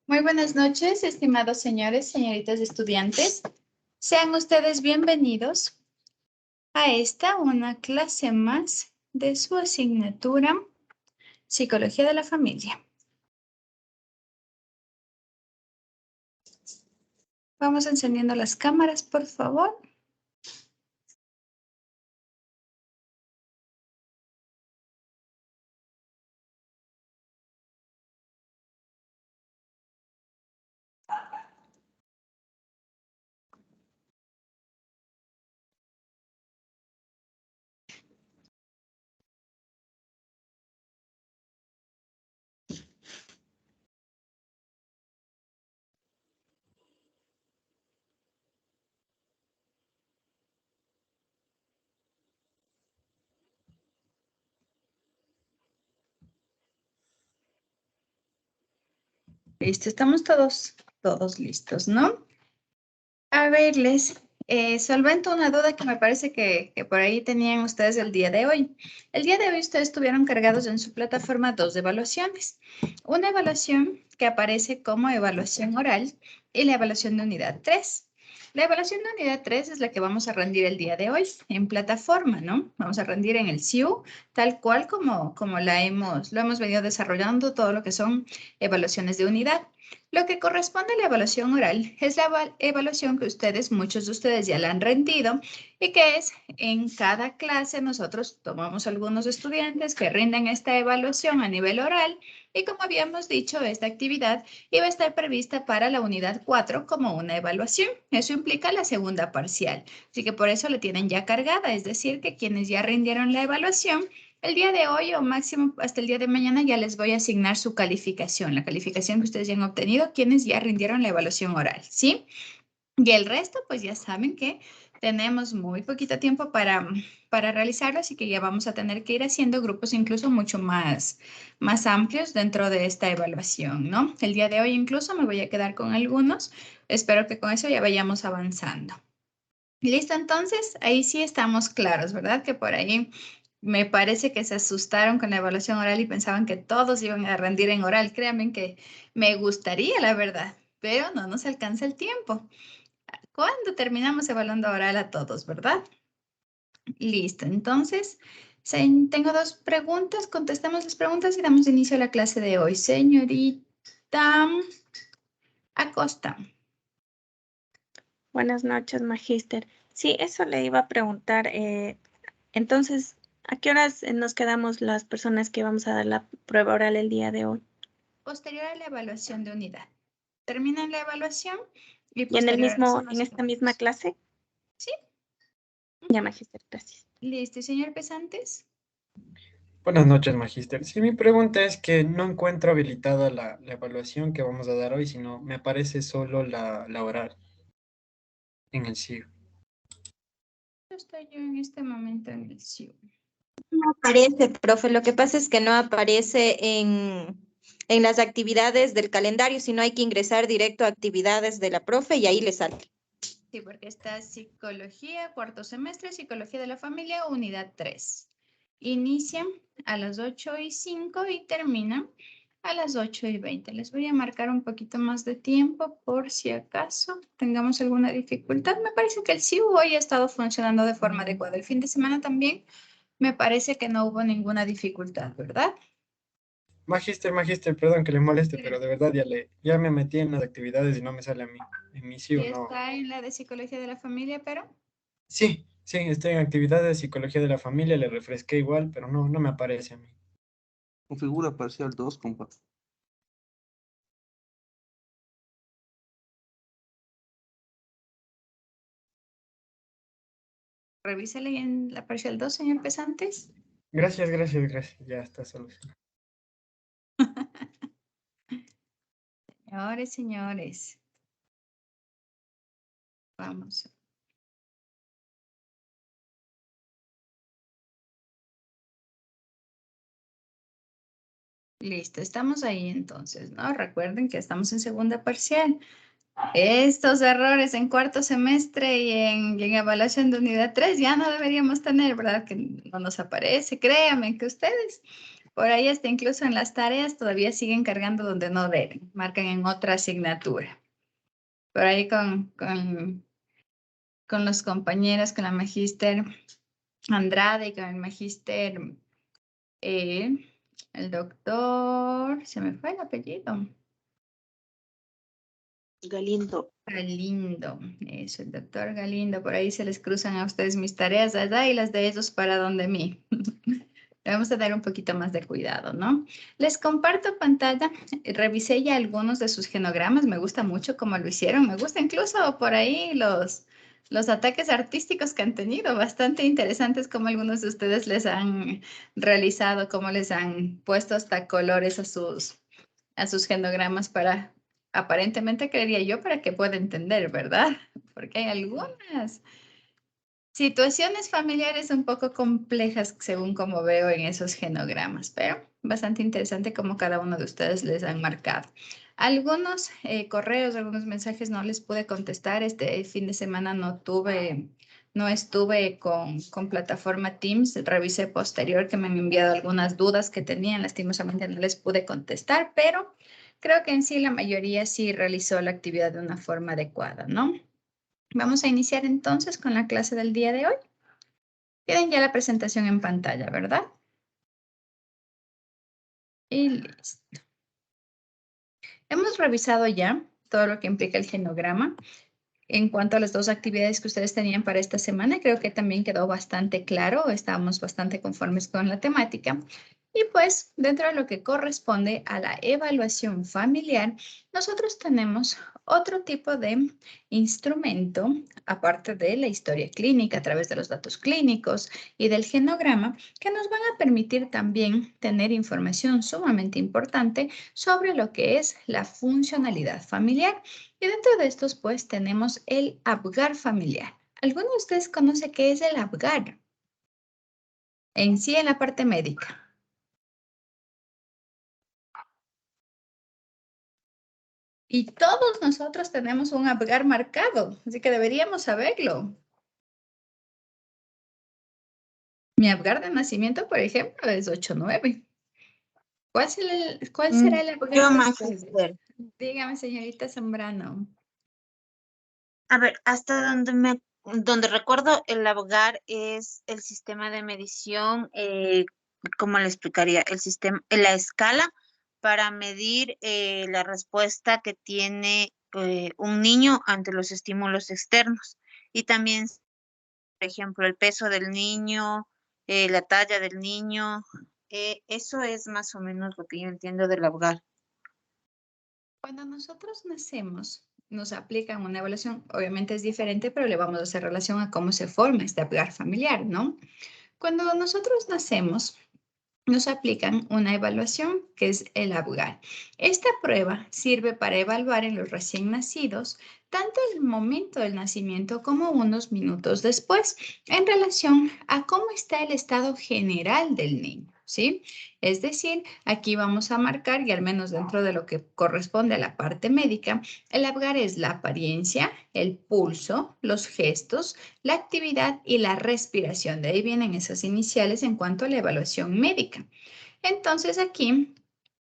Muy buenas noches, estimados señores, señoritas estudiantes. Sean ustedes bienvenidos a una clase más de su asignatura Psicología de la Familia. Vamos encendiendo las cámaras, por favor. Listo, estamos todos listos, ¿no? A ver, solvento una duda que me parece que por ahí tenían ustedes el día de hoy. El día de hoy ustedes tuvieron cargados en su plataforma 2 evaluaciones. Una evaluación que aparece como evaluación oral y la evaluación de unidad 3. La evaluación de unidad 3 es la que vamos a rendir el día de hoy en plataforma, ¿no? Vamos a rendir en el SIU, tal cual como lo hemos venido desarrollando, todo lo que son evaluaciones de unidad. Lo que corresponde a la evaluación oral es la evaluación que muchos de ustedes ya la han rendido y que es en cada clase nosotros tomamos algunos estudiantes que rinden esta evaluación a nivel oral y como habíamos dicho, esta actividad iba a estar prevista para la unidad 4 como una evaluación. Eso implica la segunda parcial, así que por eso la tienen ya cargada, es decir, que quienes ya rindieron la evaluación el día de hoy o máximo hasta el día de mañana ya les voy a asignar su calificación, la calificación que ustedes ya han obtenido, quienes ya rindieron la evaluación oral, ¿sí? Y el resto, pues ya saben que tenemos muy poquito tiempo para realizarlo, así que ya vamos a tener que ir haciendo grupos incluso mucho más amplios dentro de esta evaluación, ¿no? El día de hoy incluso me voy a quedar con algunos. Espero que con eso ya vayamos avanzando. Listo, entonces, ahí sí estamos claros, ¿verdad? Que por ahí me parece que se asustaron con la evaluación oral y pensaban que todos iban a rendir en oral. Créanme que me gustaría, la verdad, pero no nos alcanza el tiempo. ¿Cuándo terminamos evaluando oral a todos, verdad? Listo, entonces, tengo dos preguntas. Contestamos las preguntas y damos inicio a la clase de hoy. Señorita Acosta. Buenas noches, magíster. Sí, eso le iba a preguntar. Entonces, ¿a qué horas nos quedamos las personas que vamos a dar la prueba oral el día de hoy? Posterior a la evaluación de unidad. Terminan la evaluación y ¿Y en posterior a eso en nos esta misma quedamos. clase? Sí. Ya, magíster, gracias. Listo, señor Pesantes. Buenas noches, magíster. Sí, mi pregunta es que no encuentro habilitada la evaluación que vamos a dar hoy, sino me aparece solo la oral en el SIU. Estoy yo en este momento en el SIU. No aparece, profe. Lo que pasa es que no aparece en las actividades del calendario, sino hay que ingresar directo a actividades de la profe y ahí le sale. Sí, porque está psicología, cuarto semestre, psicología de la familia, unidad 3. Inicia a las 8:05 y termina a las 8:20. Les voy a marcar un poquito más de tiempo por si acaso tengamos alguna dificultad. Me parece que el CIU hoy ha estado funcionando de forma adecuada. El fin de semana también me parece que no hubo ninguna dificultad, ¿verdad? Magíster, perdón que le moleste, Sí. pero de verdad ya me metí en las actividades y no me sale a mí. En mi Y SIU no. está en la de psicología de la familia, pero Sí, estoy en actividades de psicología de la familia, le refresqué igual, pero no me aparece a mí. Configura parcial 2, compa. revísele en la parcial 2, señor Pesantes. Gracias. Ya está solucionado. Señores. Vamos. Listo, estamos ahí entonces, ¿no? Recuerden que estamos en segunda parcial. Estos errores en cuarto semestre y en evaluación de unidad 3 ya no deberíamos tener, ¿verdad? Que no nos aparece. Créanme que ustedes por ahí hasta incluso en las tareas todavía siguen cargando donde no deben. Marcan en otra asignatura. Por ahí con los compañeros, con la magíster Andrade y con el magíster, el doctor, se me fue el apellido. Galindo. Galindo, eso, el doctor Galindo, por ahí se les cruzan a ustedes mis tareas, ¿verdad? Y las de ellos para donde mí. Vamos a dar un poquito más de cuidado, ¿no? Les comparto pantalla, revisé ya algunos de sus genogramas, me gusta mucho cómo lo hicieron, me gusta incluso por ahí los ataques artísticos que han tenido, bastante interesantes como algunos de ustedes les han realizado, cómo les han puesto hasta colores a sus genogramas para, aparentemente creería yo, para que pueda entender, ¿verdad? Porque hay algunas situaciones familiares un poco complejas según como veo en esos genogramas, pero bastante interesante como cada uno de ustedes les han marcado. Algunos correos, algunos mensajes no les pude contestar. Este fin de semana no estuve con plataforma Teams. Revisé posterior que me han enviado algunas dudas que tenían. Lastimosamente no les pude contestar, pero creo que en sí la mayoría sí realizó la actividad de una forma adecuada, ¿no? Vamos a iniciar entonces con la clase del día de hoy. Tienen ya la presentación en pantalla, ¿verdad? Y listo. Hemos revisado ya todo lo que implica el genograma. En cuanto a las dos actividades que ustedes tenían para esta semana, creo que también quedó bastante claro, estábamos bastante conformes con la temática. Y pues, dentro de lo que corresponde a la evaluación familiar, nosotros tenemos otro tipo de instrumento, aparte de la historia clínica a través de los datos clínicos y del genograma, que nos van a permitir también tener información sumamente importante sobre lo que es la funcionalidad familiar. Y dentro de estos, pues, tenemos el APGAR familiar. ¿Alguno de ustedes conoce qué es el APGAR? En sí, en la parte médica. Y todos nosotros tenemos un APGAR marcado, así que deberíamos saberlo. Mi APGAR de nacimiento, por ejemplo, es 89. ¿Cuál será el APGAR Yo, de magíster. ustedes? Dígame, señorita Zambrano. A ver, hasta donde recuerdo, el APGAR es el sistema de medición, ¿cómo le explicaría? El sistema, la escala para medir la respuesta que tiene un niño ante los estímulos externos. Y también, por ejemplo, el peso del niño, la talla del niño. Eso es más o menos lo que yo entiendo del APGAR. Cuando nosotros nacemos, nos aplican una evaluación, obviamente es diferente, pero le vamos a hacer relación a cómo se forma este APGAR familiar, ¿no? Cuando nosotros nacemos, nos aplican una evaluación que es el APGAR. Esta prueba sirve para evaluar en los recién nacidos tanto el momento del nacimiento como unos minutos después en relación a cómo está el estado general del niño, ¿sí? Es decir, aquí vamos a marcar, y al menos dentro de lo que corresponde a la parte médica, el APGAR es la apariencia, el pulso, los gestos, la actividad y la respiración. De ahí vienen esas iniciales en cuanto a la evaluación médica. Entonces aquí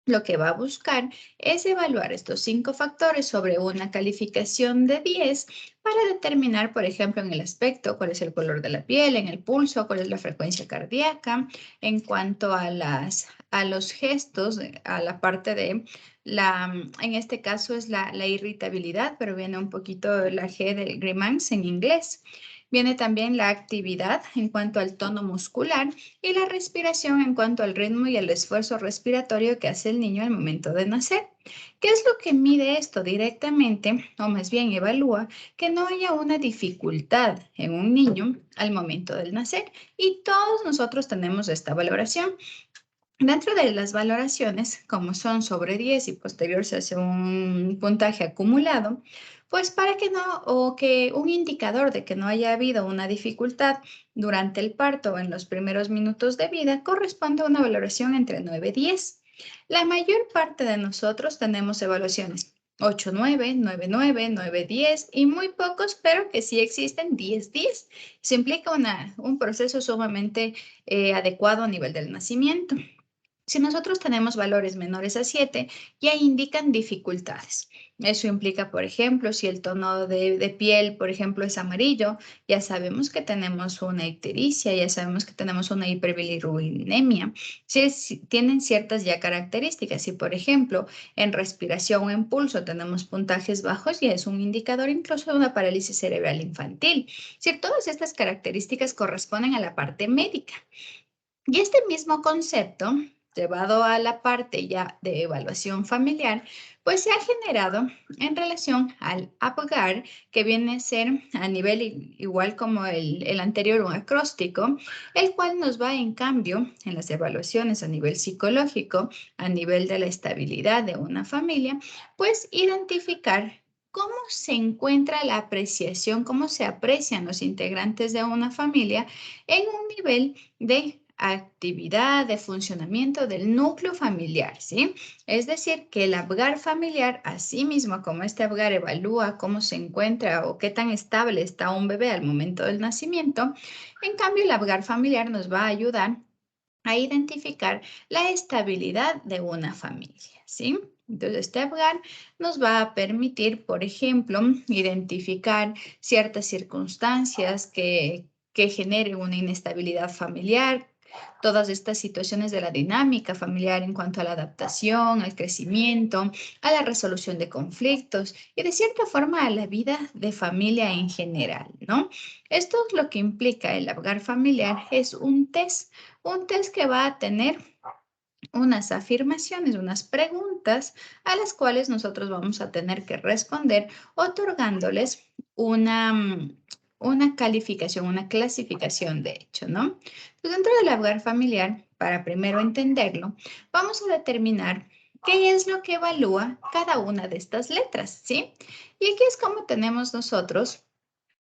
lo que va a buscar es evaluar estos 5 factores sobre una calificación de 10 para determinar, por ejemplo, en el aspecto, cuál es el color de la piel, en el pulso, cuál es la frecuencia cardíaca, en cuanto a los gestos, a la parte de en este caso es la irritabilidad, pero viene un poquito la G del grimace en inglés. Viene también la actividad en cuanto al tono muscular y la respiración en cuanto al ritmo y el esfuerzo respiratorio que hace el niño al momento de nacer. ¿Qué es lo que mide esto directamente? O más bien evalúa que no haya una dificultad en un niño al momento del nacer. Y todos nosotros tenemos esta valoración. Dentro de las valoraciones, como son sobre 10 y posterior se hace un puntaje acumulado, pues para que no, o que un indicador de que no haya habido una dificultad durante el parto o en los primeros minutos de vida, corresponde a una valoración entre 9 y 10. La mayor parte de nosotros tenemos evaluaciones 8, 9, 9, 9, 9, 10 y muy pocos, pero que sí existen 10, 10. Eso implica un proceso sumamente adecuado a nivel del nacimiento. Si nosotros tenemos valores menores a 7, ya indican dificultades. Eso implica, por ejemplo, si el tono de piel, por ejemplo, es amarillo, ya sabemos que tenemos una ictericia, ya sabemos que tenemos una hiperbilirubinemia. Si tienen ciertas ya características, si por ejemplo en respiración o en pulso tenemos puntajes bajos, ya es un indicador incluso de una parálisis cerebral infantil. Si todas estas características corresponden a la parte médica. Y este mismo concepto, llevado a la parte ya de evaluación familiar, pues se ha generado en relación al APGAR, que viene a ser a nivel igual como el anterior, un acróstico, el cual nos va en cambio en las evaluaciones a nivel psicológico, a nivel de la estabilidad de una familia, pues identificar cómo se encuentra la apreciación, cómo se aprecian los integrantes de una familia en un nivel de actividad, de funcionamiento del núcleo familiar, ¿sí? Es decir, que el APGAR familiar, así mismo como este APGAR evalúa cómo se encuentra o qué tan estable está un bebé al momento del nacimiento, en cambio el APGAR familiar nos va a ayudar a identificar la estabilidad de una familia, ¿sí? Entonces, este APGAR nos va a permitir, por ejemplo, identificar ciertas circunstancias que generen una inestabilidad familiar, todas estas situaciones de la dinámica familiar en cuanto a la adaptación, al crecimiento, a la resolución de conflictos y de cierta forma a la vida de familia en general, ¿no? Esto es lo que implica el APGAR familiar, es un test que va a tener unas afirmaciones, unas preguntas a las cuales nosotros vamos a tener que responder otorgándoles una calificación, una clasificación de hecho, ¿no? Entonces, dentro del APGAR familiar, para primero entenderlo, vamos a determinar qué es lo que evalúa cada una de estas letras, ¿sí? Y aquí es como tenemos nosotros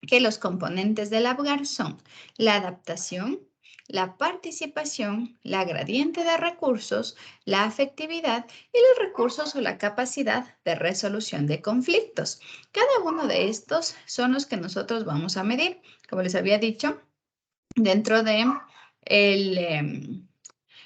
que los componentes del APGAR son la adaptación, la participación, la gradiente de recursos, la afectividad y los recursos o la capacidad de resolución de conflictos. Cada uno de estos son los que nosotros vamos a medir. Como les había dicho, dentro de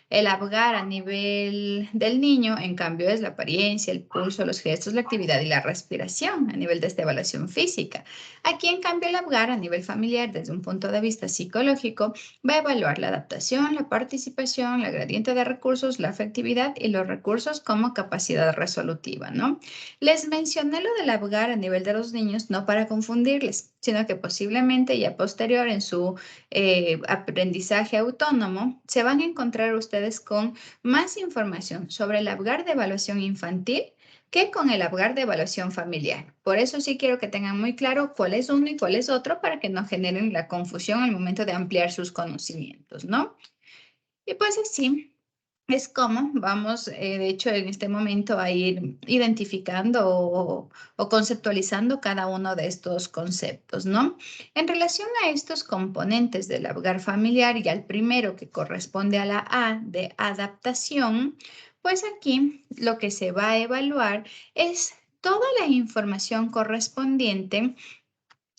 el APGAR a nivel del niño, en cambio, es la apariencia, el pulso, los gestos, la actividad y la respiración a nivel de esta evaluación física. Aquí, en cambio, el APGAR a nivel familiar, desde un punto de vista psicológico, va a evaluar la adaptación, la participación, la gradiente de recursos, la afectividad y los recursos como capacidad resolutiva, ¿no? Les mencioné lo del APGAR a nivel de los niños no para confundirles, sino que posiblemente ya posterior en su aprendizaje autónomo, se van a encontrar ustedes con más información sobre el APGAR de evaluación infantil que con el APGAR de evaluación familiar. Por eso sí quiero que tengan muy claro cuál es uno y cuál es otro para que no generen la confusión al momento de ampliar sus conocimientos, ¿no? Y pues así es como vamos, de hecho, en este momento a ir identificando o conceptualizando cada uno de estos conceptos, ¿no? En relación a estos componentes del APGAR familiar y al primero que corresponde a la A de adaptación, pues aquí lo que se va a evaluar es toda la información correspondiente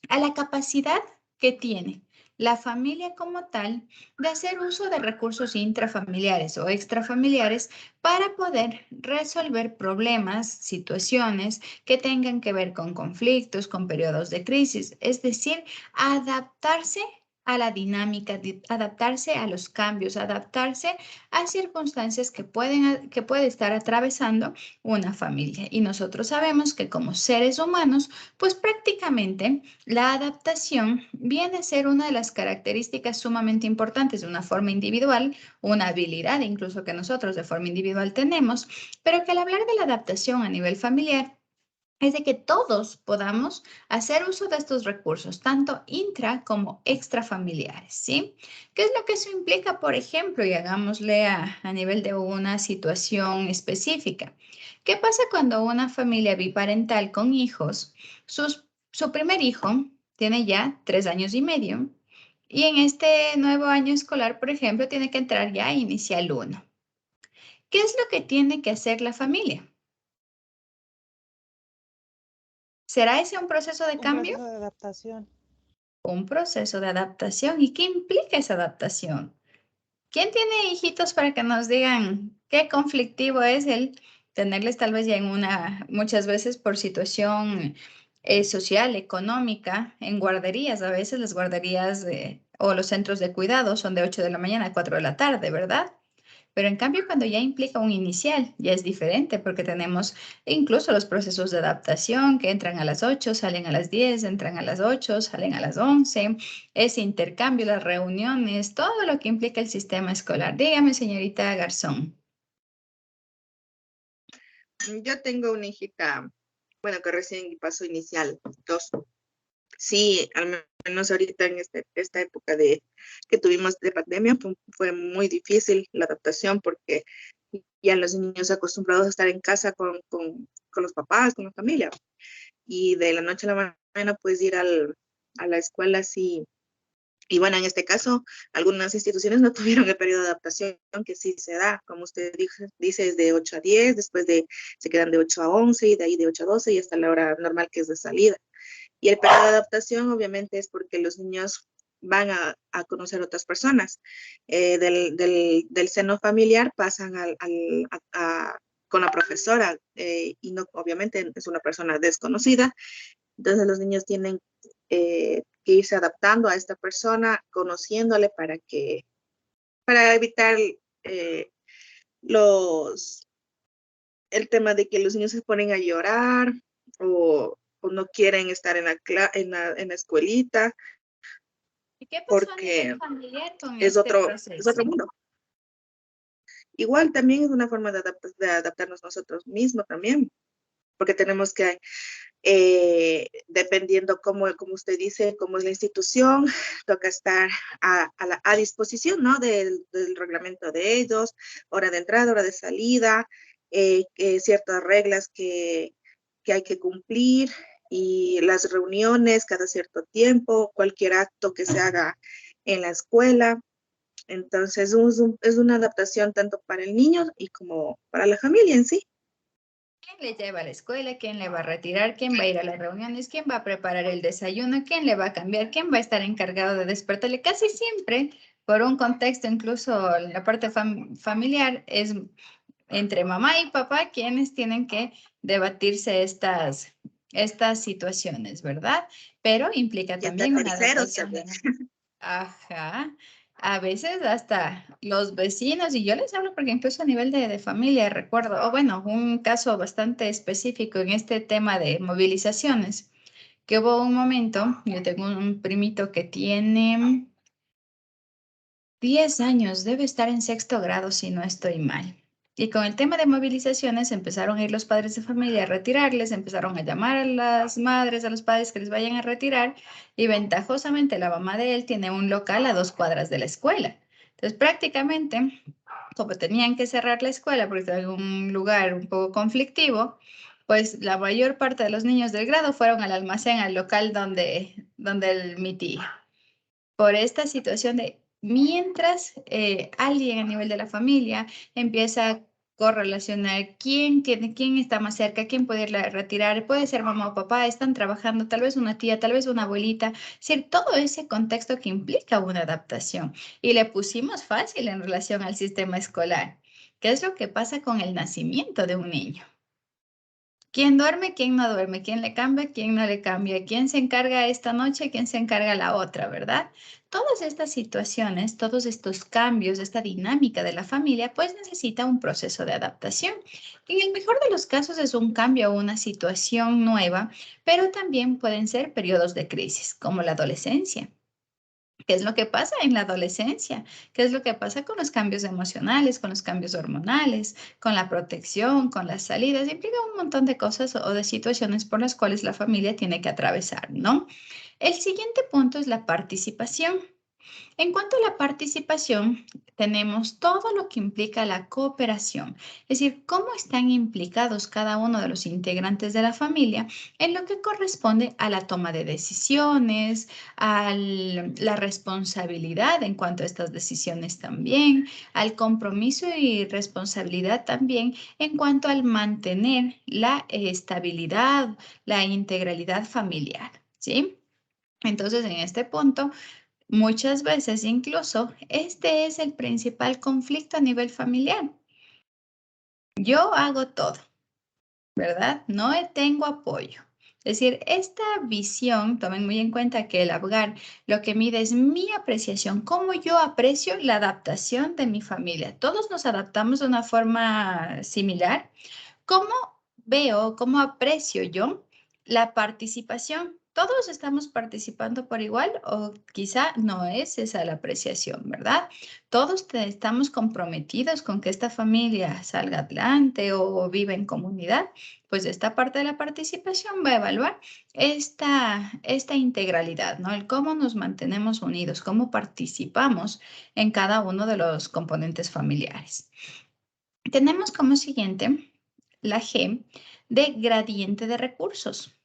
a la capacidad que tiene la familia como tal de hacer uso de recursos intrafamiliares o extrafamiliares para poder resolver problemas, situaciones que tengan que ver con conflictos, con periodos de crisis, es decir, adaptarse a la dinámica, adaptarse a los cambios, adaptarse a circunstancias que puede estar atravesando una familia. Y nosotros sabemos que como seres humanos, pues prácticamente la adaptación viene a ser una de las características sumamente importantes de una forma individual, una habilidad incluso que nosotros de forma individual tenemos, pero que al hablar de la adaptación a nivel familiar, es de que todos podamos hacer uso de estos recursos, tanto intra como extrafamiliares, ¿sí? ¿Qué es lo que eso implica, por ejemplo? Y hagámosle a nivel de una situación específica. ¿Qué pasa cuando una familia biparental con hijos, su primer hijo tiene ya 3 años y medio y en este nuevo año escolar, por ejemplo, tiene que entrar ya a inicial 1? ¿Qué es lo que tiene que hacer la familia? ¿Será ese un proceso de cambio? Un proceso de adaptación. Un proceso de adaptación. ¿Y qué implica esa adaptación? ¿Quién tiene hijitos para que nos digan qué conflictivo es el tenerles tal vez ya en muchas veces por situación social, económica, en guarderías? A veces las guarderías o los centros de cuidado son de 8 de la mañana a 4 de la tarde, ¿verdad? Pero en cambio, cuando ya implica un inicial, ya es diferente porque tenemos incluso los procesos de adaptación que entran a las 8, salen a las 10, entran a las 8, salen a las 11, ese intercambio, las reuniones, todo lo que implica el sistema escolar. Dígame, señorita Garzón. Yo tengo una hijita, bueno, que recién pasó inicial 2. Sí, al menos ahorita en esta época que tuvimos de pandemia fue muy difícil la adaptación porque ya los niños acostumbrados a estar en casa con los papás, con la familia. Y de la noche a la mañana pues ir a la escuela sí. Y bueno, en este caso, algunas instituciones no tuvieron el periodo de adaptación que sí se da, como usted dice, es de 8 a 10, después se quedan de 8 a 11 y de ahí de 8 a 12 y hasta la hora normal que es de salida. Y el periodo de adaptación obviamente es porque los niños van a conocer otras personas. Del seno familiar pasan con la profesora y no, obviamente es una persona desconocida. Entonces los niños tienen que irse adaptando a esta persona, conociéndole para evitar el tema de que los niños se ponen a llorar o no quieren estar en la escuelita. ¿Y qué pasó porque a nivel familiar con es este otro proceso? mundo. Igual también es una forma de adaptarnos nosotros mismos también, porque tenemos que, dependiendo como usted dice, cómo es la institución, toca estar a disposición, ¿no? Del reglamento de ellos, hora de entrada, hora de salida, ciertas reglas que hay que cumplir y las reuniones cada cierto tiempo, cualquier acto que se haga en la escuela. Entonces es una adaptación tanto para el niño y como para la familia en sí. ¿Quién le lleva a la escuela? ¿Quién le va a retirar? ¿Quién va a ir a las reuniones? ¿Quién va a preparar el desayuno? ¿Quién le va a cambiar? ¿Quién va a estar encargado de despertarle? Casi siempre, por un contexto, incluso en la parte familiar, es entre mamá y papá quienes tienen que debatirse estas situaciones, ¿verdad? Pero implica Y hasta también una terceros adaptación. también. Ajá. A veces hasta los vecinos, y yo les hablo porque incluso a nivel de familia recuerdo, o bueno, un caso bastante específico en este tema de movilizaciones, que hubo un momento, yo tengo un primito que tiene 10 años, debe estar en 6º grado si no estoy mal. Y con el tema de movilizaciones empezaron a ir los padres de familia a retirarles, empezaron a llamar a las madres, a los padres que les vayan a retirar y ventajosamente la mamá de él tiene un local a 2 cuadras de la escuela. Entonces prácticamente, como tenían que cerrar la escuela porque estaba en un lugar un poco conflictivo, pues la mayor parte de los niños del grado fueron al almacén, al local donde mi tía. Por esta situación de mientras alguien a nivel de la familia empieza correlacionar quién está más cerca, quién puede irla a retirar, puede ser mamá o papá, están trabajando, tal vez una tía, tal vez una abuelita, es decir, todo ese contexto que implica una adaptación. Y le pusimos fácil en relación al sistema escolar. ¿Qué es lo que pasa con el nacimiento de un niño? ¿Quién duerme, quién no duerme? ¿Quién le cambia, quién no le cambia? ¿Quién se encarga esta noche, quién se encarga la otra, verdad? Todas estas situaciones, todos estos cambios, esta dinámica de la familia, pues necesita un proceso de adaptación. En el mejor de los casos es un cambio o una situación nueva, pero también pueden ser periodos de crisis, como la adolescencia. ¿Qué es lo que pasa en la adolescencia? ¿Qué es lo que pasa con los cambios emocionales, con los cambios hormonales, con la protección, con las salidas? Implica un montón de cosas o de situaciones por las cuales la familia tiene que atravesar, ¿no? El siguiente punto es la participación. En cuanto a la participación, tenemos todo lo que implica la cooperación, es decir, cómo están implicados cada uno de los integrantes de la familia en lo que corresponde a la toma de decisiones, a la responsabilidad en cuanto a estas decisiones también, al compromiso y responsabilidad también en cuanto al mantener la estabilidad, la integralidad familiar, ¿sí? Entonces, en este punto, muchas veces incluso este es el principal conflicto a nivel familiar. Yo hago todo, ¿verdad? No tengo apoyo. Es decir, esta visión, tomen muy en cuenta que el Apgar lo que mide es mi apreciación, cómo yo aprecio la adaptación de mi familia. Todos nos adaptamos de una forma similar. ¿Cómo veo, cómo aprecio yo la participación? ¿Todos estamos participando por igual o quizá no es esa la apreciación, verdad? Todos estamos comprometidos con que esta familia salga adelante o viva en comunidad. Pues esta parte de la participación va a evaluar esta integralidad, ¿no? El cómo nos mantenemos unidos, cómo participamos en cada uno de los componentes familiares. Tenemos como siguiente la G de gradiente de recursos.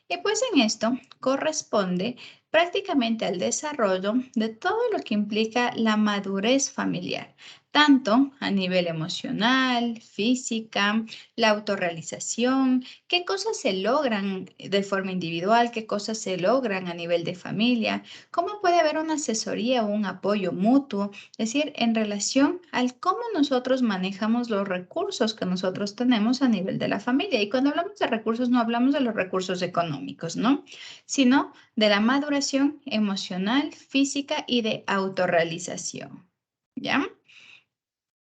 Y pues en esto corresponde prácticamente al desarrollo de todo lo que implica la madurez familiar, tanto a nivel emocional, física, la autorrealización, qué cosas se logran de forma individual, qué cosas se logran a nivel de familia, cómo puede haber una asesoría o un apoyo mutuo, es decir, en relación al cómo nosotros manejamos los recursos que nosotros tenemos a nivel de la familia. Y cuando hablamos de recursos, no hablamos de los recursos económicos, ¿no? Sino de la maduración emocional, física y de autorrealización, ¿ya?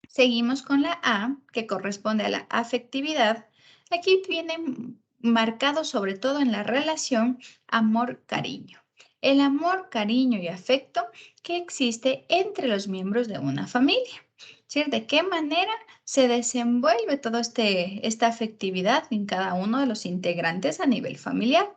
Seguimos con la A, que corresponde a la afectividad. Aquí viene marcado sobre todo en la relación amor-cariño. El amor, cariño y afecto que existe entre los miembros de una familia. ¿Sí? ¿De qué manera se desenvuelve toda esta afectividad en cada uno de los integrantes a nivel familiar?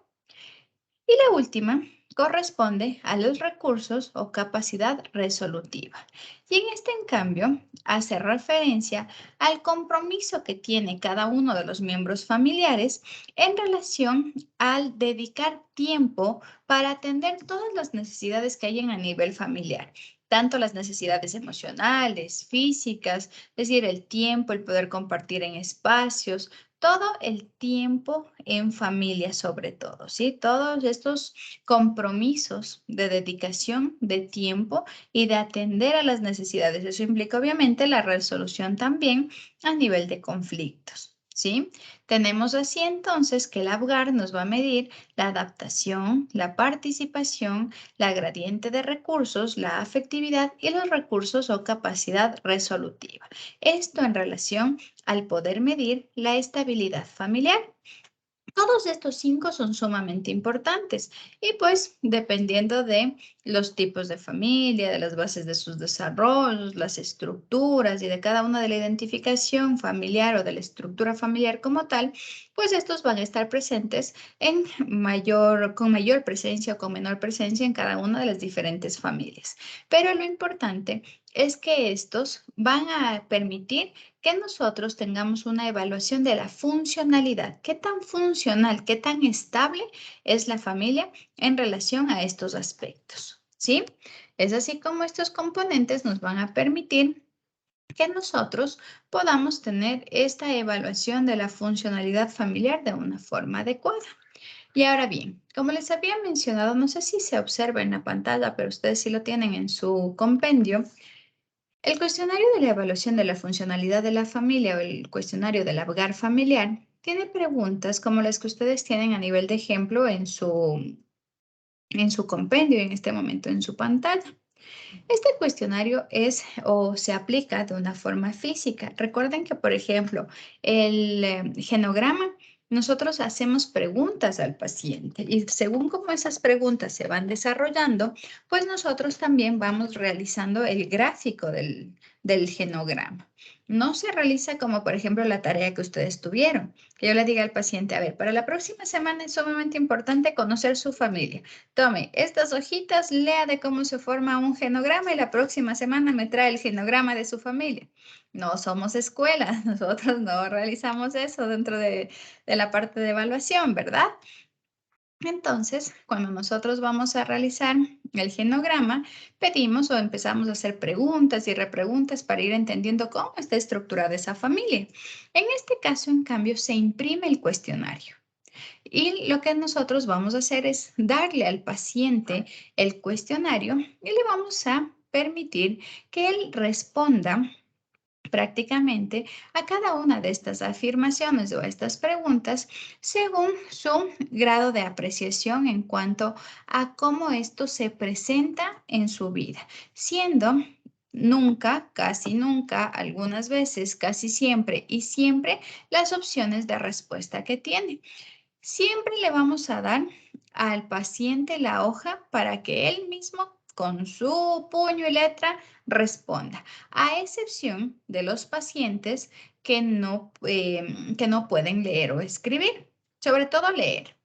Y la última corresponde a los recursos o capacidad resolutiva. Y en este, en cambio, hace referencia al compromiso que tiene cada uno de los miembros familiares en relación al dedicar tiempo para atender todas las necesidades que hay a nivel familiar. Tanto las necesidades emocionales, físicas, es decir, el tiempo, el poder compartir en espacios, todo el tiempo en familia sobre todo, ¿sí? Todos estos compromisos de dedicación de tiempo y de atender a las necesidades. Eso implica obviamente la resolución también a nivel de conflictos, ¿sí? Tenemos así entonces que el Apgar nos va a medir la adaptación, la participación, la gradiente de recursos, la afectividad y los recursos o capacidad resolutiva. Esto en relación al poder medir la estabilidad familiar. Todos estos 5 son sumamente importantes y pues dependiendo de los tipos de familia, de las bases de sus desarrollos, las estructuras y de cada una de la identificación familiar o de la estructura familiar como tal, pues estos van a estar presentes con mayor presencia o con menor presencia en cada una de las diferentes familias. Pero lo importante es que estos van a permitir que nosotros tengamos una evaluación de la funcionalidad. ¿Qué tan funcional, qué tan estable es la familia en relación a estos aspectos? ¿Sí? Es así como estos componentes nos van a permitir que nosotros podamos tener esta evaluación de la funcionalidad familiar de una forma adecuada. Y ahora bien, como les había mencionado, no sé si se observa en la pantalla, pero ustedes sí lo tienen en su compendio, el cuestionario de la evaluación de la funcionalidad de la familia o el cuestionario del hogar familiar tiene preguntas como las que ustedes tienen a nivel de ejemplo en su compendio, en este momento en su pantalla. Este cuestionario es o se aplica de una forma física. Recuerden que, por ejemplo, el genograma, nosotros hacemos preguntas al paciente y según cómo esas preguntas se van desarrollando, pues nosotros también vamos realizando el gráfico del genograma. No se realiza como, por ejemplo, la tarea que ustedes tuvieron. Que yo le diga al paciente, a ver, para la próxima semana es sumamente importante conocer su familia. Tome estas hojitas, lea de cómo se forma un genograma y la próxima semana me trae el genograma de su familia. No somos escuela, nosotros no realizamos eso dentro de la parte de evaluación, ¿verdad? Entonces, cuando nosotros vamos a realizar el genograma, pedimos o empezamos a hacer preguntas y repreguntas para ir entendiendo cómo está estructurada esa familia. En este caso, en cambio, se imprime el cuestionario. Y lo que nosotros vamos a hacer es darle al paciente el cuestionario y le vamos a permitir que él responda prácticamente a cada una de estas afirmaciones o estas preguntas según su grado de apreciación en cuanto a cómo esto se presenta en su vida, siendo nunca, casi nunca, algunas veces, casi siempre y siempre las opciones de respuesta que tiene. Siempre le vamos a dar al paciente la hoja para que él mismo con su puño y letra responda, a excepción de los pacientes que no pueden leer o escribir, sobre todo leer,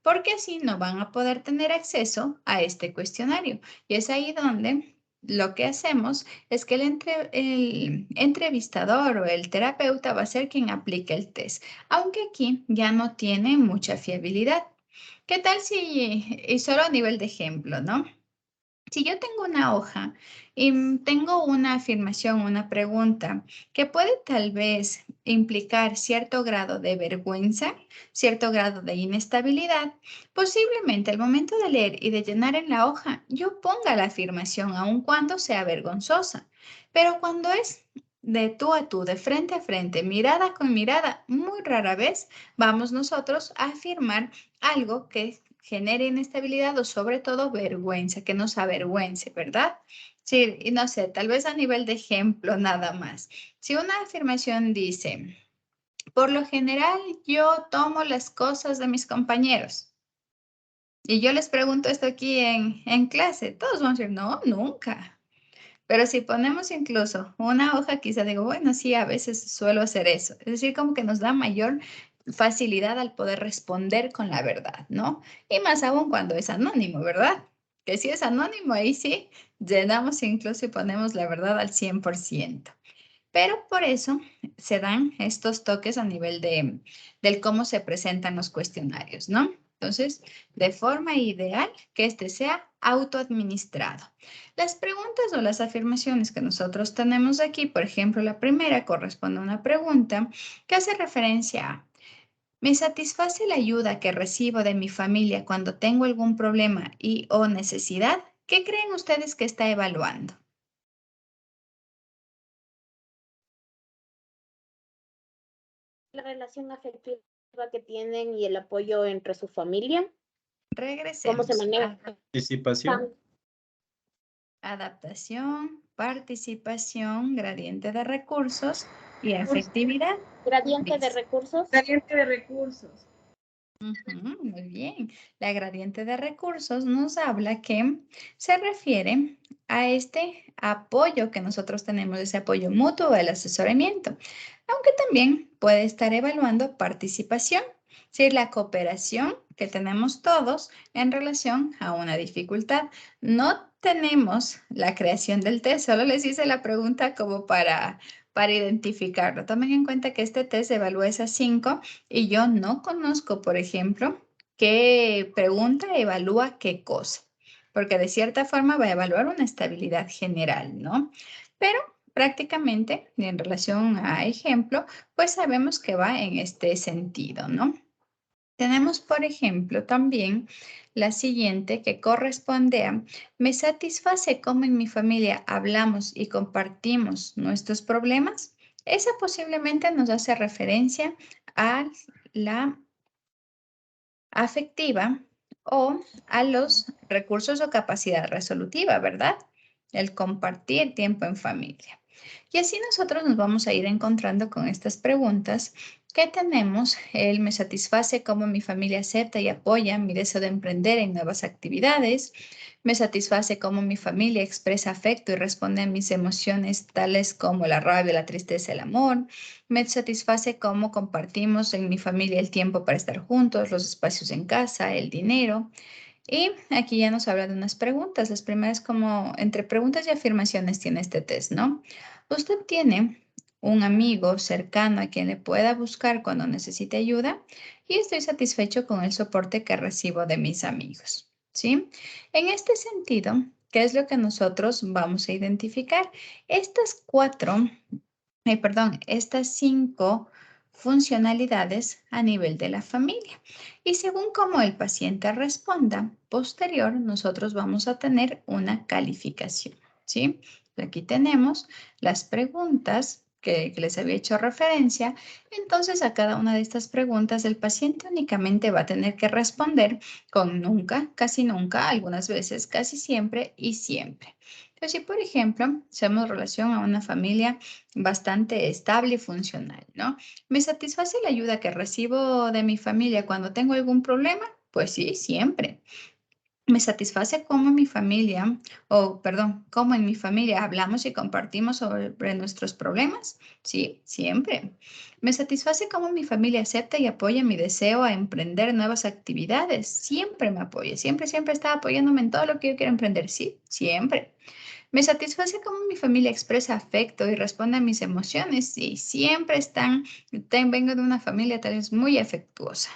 porque así no van a poder tener acceso a este cuestionario. Y es ahí donde lo que hacemos es que el entrevistador o el terapeuta va a ser quien aplique el test, aunque aquí ya no tiene mucha fiabilidad. ¿Qué tal si, y solo a nivel de ejemplo, ¿no? Si yo tengo una hoja y tengo una afirmación, una pregunta que puede tal vez implicar cierto grado de vergüenza, cierto grado de inestabilidad, posiblemente al momento de leer y de llenar en la hoja, yo ponga la afirmación aun cuando sea vergonzosa. Pero cuando es de tú a tú, de frente a frente, mirada con mirada, muy rara vez vamos nosotros a afirmar algo que genere inestabilidad o sobre todo vergüenza, que nos avergüence, ¿verdad? Sí, y no sé, tal vez a nivel de ejemplo nada más. Si una afirmación dice, por lo general yo tomo las cosas de mis compañeros. Y yo les pregunto esto aquí en clase, todos van a decir, no, nunca. Pero si ponemos incluso una hoja, quizá digo, bueno, sí, a veces suelo hacer eso. Es decir, como que nos da mayor facilidad al poder responder con la verdad, ¿no? Y más aún cuando es anónimo, ¿verdad? Que si es anónimo, ahí sí, llenamos incluso y ponemos la verdad al 100%. Pero por eso se dan estos toques a nivel del cómo se presentan los cuestionarios, ¿no? Entonces, de forma ideal que este sea autoadministrado. Las preguntas o las afirmaciones que nosotros tenemos aquí, por ejemplo, la primera corresponde a una pregunta que hace referencia a ¿me satisface la ayuda que recibo de mi familia cuando tengo algún problema y o necesidad? ¿Qué creen ustedes que está evaluando? La relación afectiva que tienen y el apoyo entre su familia. ¿Cómo Regresemos. se maneja? Participación. Adaptación, participación, gradiente de recursos y afectividad. Gradiente de Listo. recursos. Gradiente de recursos. Ujú, muy bien. La gradiente de recursos nos habla que se refiere a este apoyo que nosotros tenemos, ese apoyo mutuo, el asesoramiento, aunque también puede estar evaluando participación, es decir, la cooperación que tenemos todos en relación a una dificultad. No tenemos la creación del test, solo les hice la pregunta como para identificarlo. Tomen en cuenta que este test evalúa esas 5 y yo no conozco, por ejemplo, qué pregunta evalúa qué cosa, porque de cierta forma va a evaluar una estabilidad general, ¿no? Pero prácticamente, en relación a ejemplo, pues sabemos que va en este sentido, ¿no? Tenemos, por ejemplo, también la siguiente que corresponde a, ¿me satisface cómo en mi familia hablamos y compartimos nuestros problemas? Esa posiblemente nos hace referencia a la afectiva o a los recursos o capacidad resolutiva, ¿verdad? El compartir tiempo en familia. Y así nosotros nos vamos a ir encontrando con estas preguntas que tenemos. El me satisface cómo mi familia acepta y apoya mi deseo de emprender en nuevas actividades. Me satisface cómo mi familia expresa afecto y responde a mis emociones tales como la rabia, la tristeza, el amor. Me satisface cómo compartimos en mi familia el tiempo para estar juntos, los espacios en casa, el dinero. Y aquí ya nos habla de unas preguntas. Las primeras como entre preguntas y afirmaciones tiene este test, ¿no? ¿Usted tiene un amigo cercano a quien le pueda buscar cuando necesite ayuda? Y estoy satisfecho con el soporte que recibo de mis amigos, ¿sí? En este sentido, ¿qué es lo que nosotros vamos a identificar? Estas 5 funcionalidades a nivel de la familia. Y según cómo el paciente responda, posterior, nosotros vamos a tener una calificación, ¿sí? Aquí tenemos las preguntas que les había hecho referencia. Entonces, a cada una de estas preguntas, el paciente únicamente va a tener que responder con nunca, casi nunca, algunas veces, casi siempre y siempre. Entonces, si por ejemplo, hacemos relación a una familia bastante estable y funcional, ¿no? ¿Me satisface la ayuda que recibo de mi familia cuando tengo algún problema? Pues sí, siempre. ¿Me satisface cómo en mi familia, cómo en mi familia hablamos y compartimos sobre nuestros problemas? Sí, siempre. ¿Me satisface cómo mi familia acepta y apoya mi deseo a emprender nuevas actividades? Siempre me apoya, siempre, siempre está apoyándome en todo lo que yo quiero emprender. Sí, siempre. Me satisface cómo mi familia expresa afecto y responde a mis emociones y siempre vengo de una familia tal vez muy afectuosa.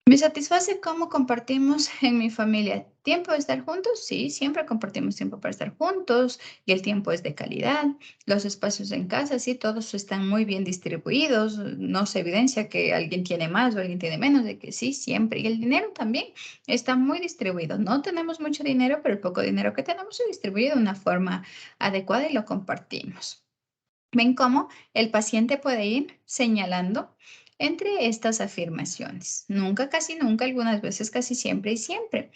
Me satisface cómo compartimos en mi familia. ¿Tiempo de estar juntos? Sí, siempre compartimos tiempo para estar juntos y el tiempo es de calidad. Los espacios en casa, sí, todos están muy bien distribuidos. No se evidencia que alguien tiene más o alguien tiene menos, de que sí, siempre. Y el dinero también está muy distribuido. No tenemos mucho dinero, pero el poco dinero que tenemos se distribuye de una forma adecuada y lo compartimos. ¿Ven cómo el paciente puede ir señalando entre estas afirmaciones? Nunca, casi nunca, algunas veces, casi siempre y siempre.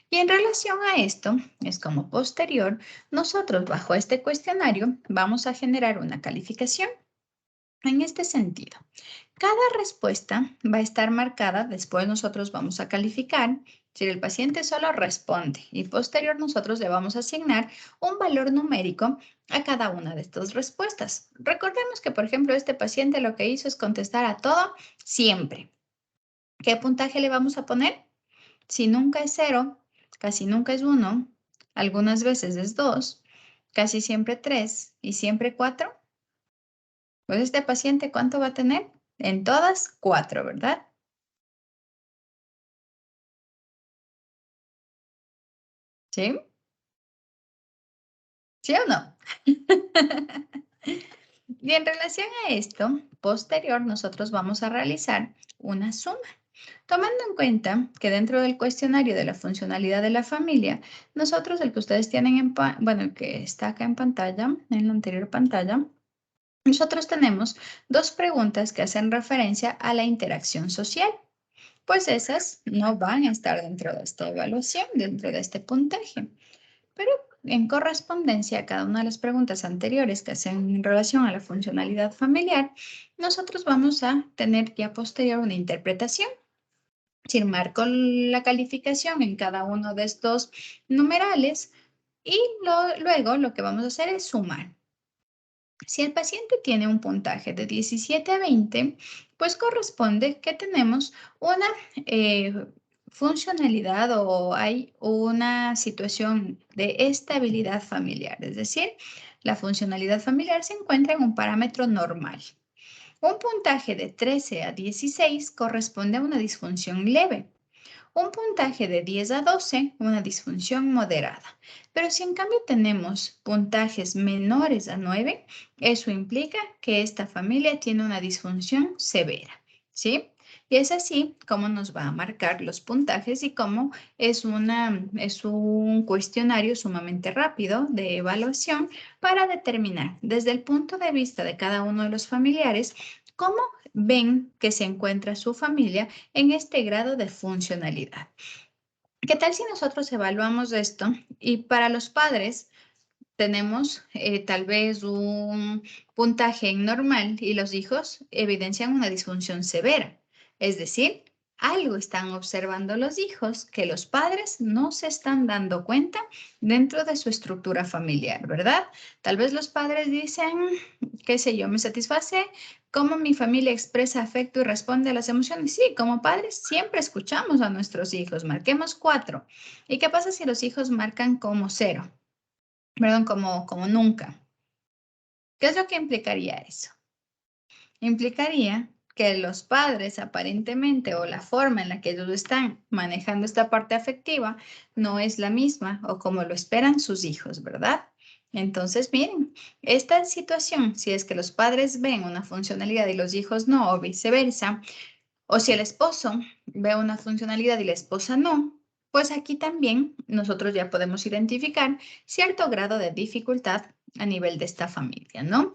Y en relación a esto, es como posterior, nosotros bajo este cuestionario vamos a generar una calificación. En este sentido, cada respuesta va a estar marcada, después nosotros vamos a calificar. Si el paciente solo responde y posterior nosotros le vamos a asignar un valor numérico a cada una de estas respuestas. Recordemos que, por ejemplo, este paciente lo que hizo es contestar a todo siempre. ¿Qué puntaje le vamos a poner? Si nunca es 0, casi nunca es 1, algunas veces es 2, casi siempre 3 y siempre 4. Pues este paciente, ¿cuánto va a tener? En todas, 4, ¿verdad? ¿Sí? ¿Sí o no? Y en relación a esto, posterior, nosotros vamos a realizar una suma. Tomando en cuenta que dentro del cuestionario de la funcionalidad de la familia, nosotros, el que ustedes tienen el que está acá en pantalla, en la anterior pantalla, nosotros tenemos 2 preguntas que hacen referencia a la interacción social. Pues esas no van a estar dentro de esta evaluación, dentro de este puntaje. Pero en correspondencia a cada una de las preguntas anteriores que hacen en relación a la funcionalidad familiar, nosotros vamos a tener ya posterior una interpretación. Si marco la calificación en cada uno de estos numerales y luego lo que vamos a hacer es sumar. Si el paciente tiene un puntaje de 17 a 20, pues corresponde que tenemos una funcionalidad o hay una situación de estabilidad familiar, es decir, la funcionalidad familiar se encuentra en un parámetro normal. Un puntaje de 13 a 16 corresponde a una disfunción leve. Un puntaje de 10 a 12, una disfunción moderada. Pero si en cambio tenemos puntajes menores a 9, eso implica que esta familia tiene una disfunción severa, ¿sí? Y es así como nos va a marcar los puntajes y cómo es un cuestionario sumamente rápido de evaluación para determinar desde el punto de vista de cada uno de los familiares cómo ven que se encuentra su familia en este grado de funcionalidad. ¿Qué tal si nosotros evaluamos esto y para los padres tenemos tal vez un puntaje normal y los hijos evidencian una disfunción severa? Es decir, algo están observando los hijos que los padres no se están dando cuenta dentro de su estructura familiar, ¿verdad? Tal vez los padres dicen, qué sé yo, me satisface cómo mi familia expresa afecto y responde a las emociones. Sí, como padres siempre escuchamos a nuestros hijos, marquemos 4. ¿Y qué pasa si los hijos marcan como 0? Perdón, como nunca. ¿Qué es lo que implicaría eso? Implicaría que los padres aparentemente o la forma en la que ellos están manejando esta parte afectiva no es la misma o como lo esperan sus hijos, ¿verdad? Entonces, miren, esta situación, si es que los padres ven una funcionalidad y los hijos no, o viceversa, o si el esposo ve una funcionalidad y la esposa no, pues aquí también nosotros ya podemos identificar cierto grado de dificultad a nivel de esta familia, ¿no?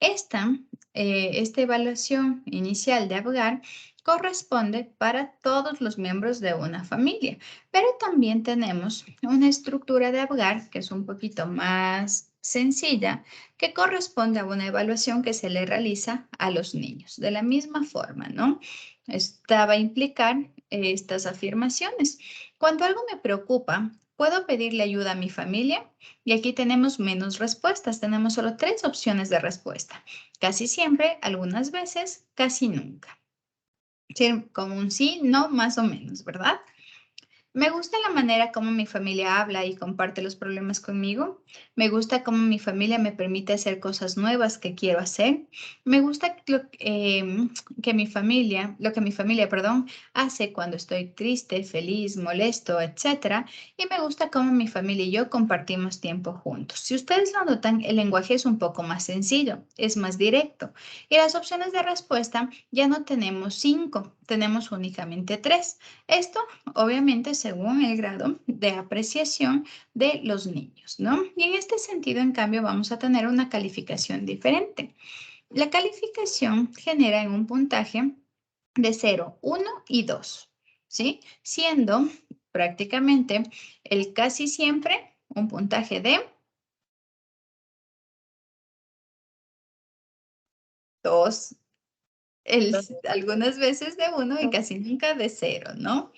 Esta evaluación inicial de APGAR corresponde para todos los miembros de una familia, pero también tenemos una estructura de APGAR que es un poquito más sencilla, que corresponde a una evaluación que se le realiza a los niños. De la misma forma, ¿no? Esta va a implicar estas afirmaciones. Cuando algo me preocupa, ¿puedo pedirle ayuda a mi familia? Y aquí tenemos menos respuestas, tenemos solo 3 opciones de respuesta. Casi siempre, algunas veces, casi nunca. Sí, como un sí, no, más o menos, ¿verdad? Me gusta la manera como mi familia habla y comparte los problemas conmigo. Me gusta cómo mi familia me permite hacer cosas nuevas que quiero hacer. Me gusta lo que mi familia, perdón, hace cuando estoy triste, feliz, molesto, etcétera. Y me gusta cómo mi familia y yo compartimos tiempo juntos. Si ustedes lo notan, el lenguaje es un poco más sencillo, es más directo. Y las opciones de respuesta ya no tenemos 5, tenemos únicamente 3. Esto obviamente según el grado de apreciación de los niños, ¿no? Y en este sentido, en cambio, vamos a tener una calificación diferente. La calificación genera en un puntaje de 0, 1 y 2, ¿sí? Siendo prácticamente el casi siempre un puntaje de 2, algunas veces de 1 y casi nunca de 0, ¿no?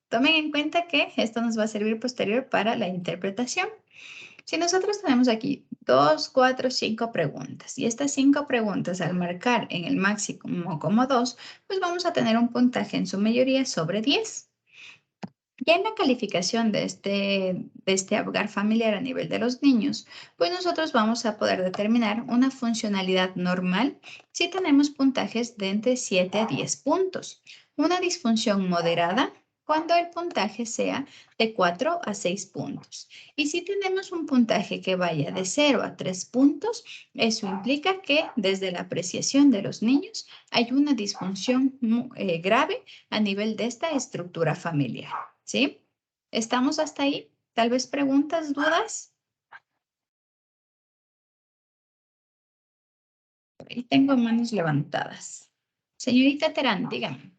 Tomen en cuenta que esto nos va a servir posterior para la interpretación. Si nosotros tenemos aquí 2, 4, 5 preguntas y estas 5 preguntas al marcar en el máximo como 2, pues vamos a tener un puntaje en su mayoría sobre 10. Ya en la calificación de este APGAR familiar a nivel de los niños, pues nosotros vamos a poder determinar una funcionalidad normal si tenemos puntajes de entre 7 a 10 puntos. Una disfunción moderada cuando el puntaje sea de 4 a 6 puntos. Y si tenemos un puntaje que vaya de 0 a 3 puntos, eso implica que desde la apreciación de los niños hay una disfunción grave a nivel de esta estructura familiar. ¿Sí? ¿Estamos hasta ahí? Tal vez preguntas, dudas. Ahí tengo manos levantadas. Señorita Terán, dígame.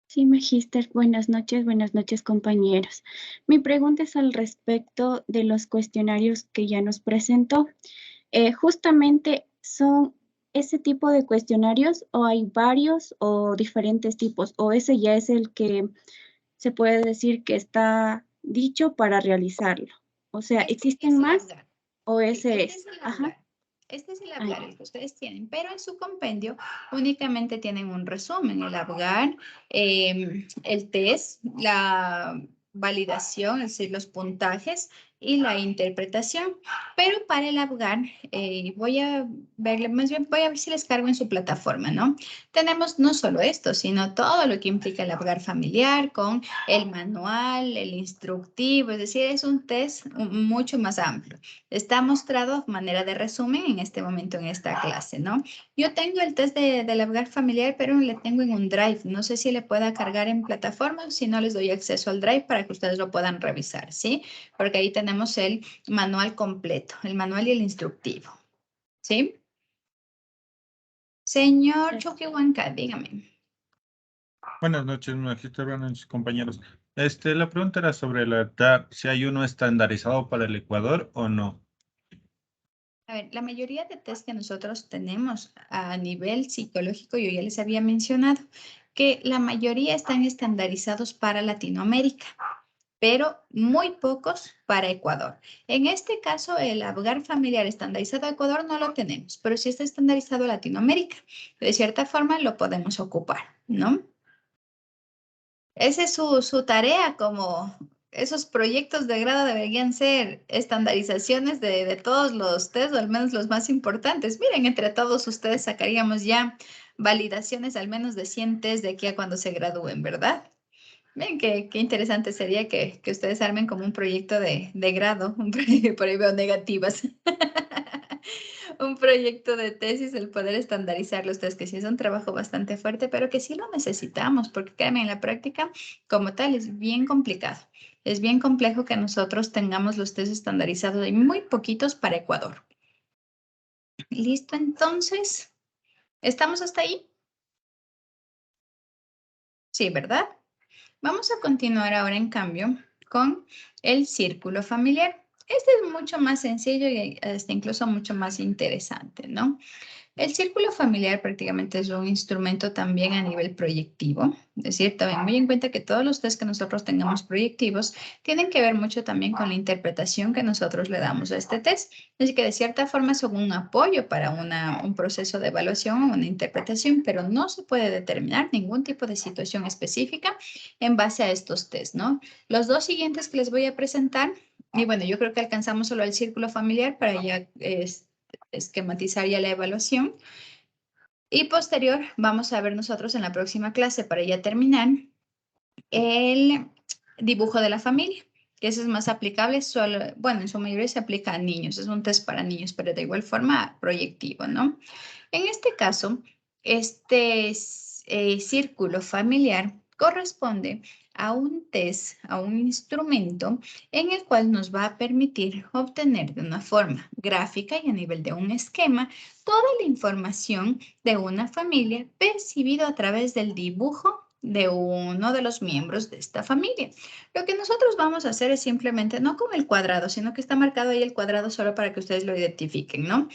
Sí, magíster, buenas noches, compañeros. Mi pregunta es al respecto de los cuestionarios que ya nos presentó. Justamente son ese tipo de cuestionarios o hay varios o diferentes tipos, o ese ya es el que se puede decir que está dicho para realizarlo. O sea, ¿existen más o ese es? Ajá. Este es el APGAR, el que ustedes tienen, pero en su compendio únicamente tienen un resumen, el APGAR, el test, la validación, es decir, los puntajes y la interpretación. Pero para el APGAR, voy a ver si les cargo en su plataforma, ¿no? Tenemos no solo esto, sino todo lo que implica el APGAR familiar con el manual, el instructivo, es decir, es un test mucho más amplio. Está mostrado de manera de resumen en este momento en esta clase, ¿no? Yo tengo el test del APGAR familiar, pero le tengo en un Drive. No sé si le pueda cargar en plataforma, si no les doy acceso al Drive para que ustedes lo puedan revisar, ¿sí? Porque ahí tenemos el manual completo, el manual y el instructivo, ¿sí? Señor Choquehuanca, dígame. Buenas noches, magíster, buenas noches, compañeros. La pregunta era sobre la TAR, si hay uno estandarizado para el Ecuador o no. A ver, la mayoría de test que nosotros tenemos a nivel psicológico, yo ya les había mencionado que la mayoría están estandarizados para Latinoamérica, pero muy pocos para Ecuador. En este caso, el APGAR familiar estandarizado a Ecuador no lo tenemos, pero sí está estandarizado a Latinoamérica. De cierta forma lo podemos ocupar, ¿no? Esa es su tarea, como esos proyectos de grado deberían ser estandarizaciones de todos los test, o al menos los más importantes. Miren, entre todos ustedes sacaríamos ya validaciones al menos de 100 test de aquí a cuando se gradúen, ¿verdad? Miren qué interesante sería que ustedes armen como un proyecto de grado, por ahí veo negativas. Un proyecto de tesis, el poder estandarizarlo, ustedes que sí es un trabajo bastante fuerte, pero que sí lo necesitamos, porque créanme, en la práctica como tal es bien complicado. Es bien complejo que nosotros tengamos los test estandarizados y muy poquitos para Ecuador. ¿Listo entonces? ¿Estamos hasta ahí? Sí, ¿verdad? Vamos a continuar ahora, en cambio, con el círculo familiar. Este es mucho más sencillo y incluso mucho más interesante, ¿no? El círculo familiar prácticamente es un instrumento también a nivel proyectivo. Es decir, también muy en cuenta que todos los test que nosotros tengamos proyectivos tienen que ver mucho también con la interpretación que nosotros le damos a este test. Así que de cierta forma son un apoyo para un proceso de evaluación o una interpretación, pero no se puede determinar ningún tipo de situación específica en base a estos test, ¿no? Los dos siguientes que les voy a presentar, y bueno, yo creo que alcanzamos solo el círculo familiar para ya esquematizar ya la evaluación. Y posterior vamos a ver nosotros en la próxima clase, para ya terminar, el dibujo de la familia, que eso es más aplicable, solo, bueno, en su mayoría se aplica a niños, es un test para niños, pero de igual forma proyectivo, ¿no? En este caso, este círculo familiar corresponde a un test, a un instrumento en el cual nos va a permitir obtener de una forma gráfica y a nivel de un esquema toda la información de una familia percibida a través del dibujo de uno de los miembros de esta familia. Lo que nosotros vamos a hacer es simplemente, no con el cuadrado, sino que está marcado ahí el cuadrado solo para que ustedes lo identifiquen, ¿no?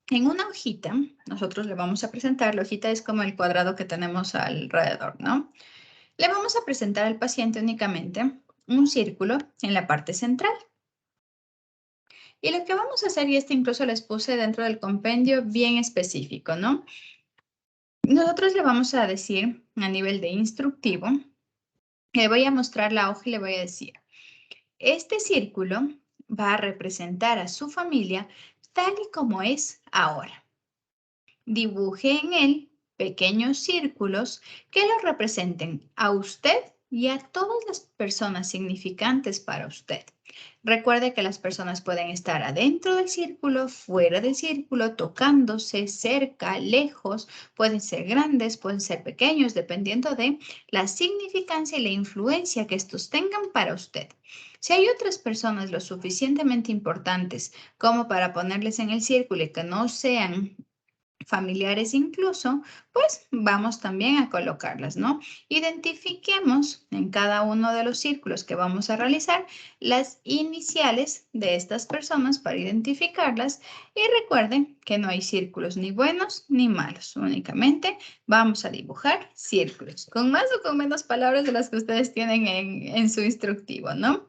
En una hojita, nosotros le vamos a presentar, la hojita es como el cuadrado que tenemos alrededor, ¿no? Le vamos a presentar al paciente únicamente un círculo en la parte central. Y lo que vamos a hacer, y incluso les puse dentro del compendio bien específico, ¿no? Nosotros le vamos a decir a nivel de instructivo, le voy a mostrar la hoja y le voy a decir, este círculo va a representar a su familia tal y como es ahora. Dibuje en él pequeños círculos que lo representen a usted y a todas las personas significantes para usted. Recuerde que las personas pueden estar adentro del círculo, fuera del círculo, tocándose, cerca, lejos, pueden ser grandes, pueden ser pequeños, dependiendo de la significancia y la influencia que estos tengan para usted. Si hay otras personas lo suficientemente importantes como para ponerles en el círculo y que no sean familiares incluso, pues vamos también a colocarlas, ¿no? Identifiquemos en cada uno de los círculos que vamos a realizar las iniciales de estas personas para identificarlas y recuerden que no hay círculos ni buenos ni malos, únicamente vamos a dibujar círculos, con más o con menos palabras de las que ustedes tienen en su instructivo, ¿no?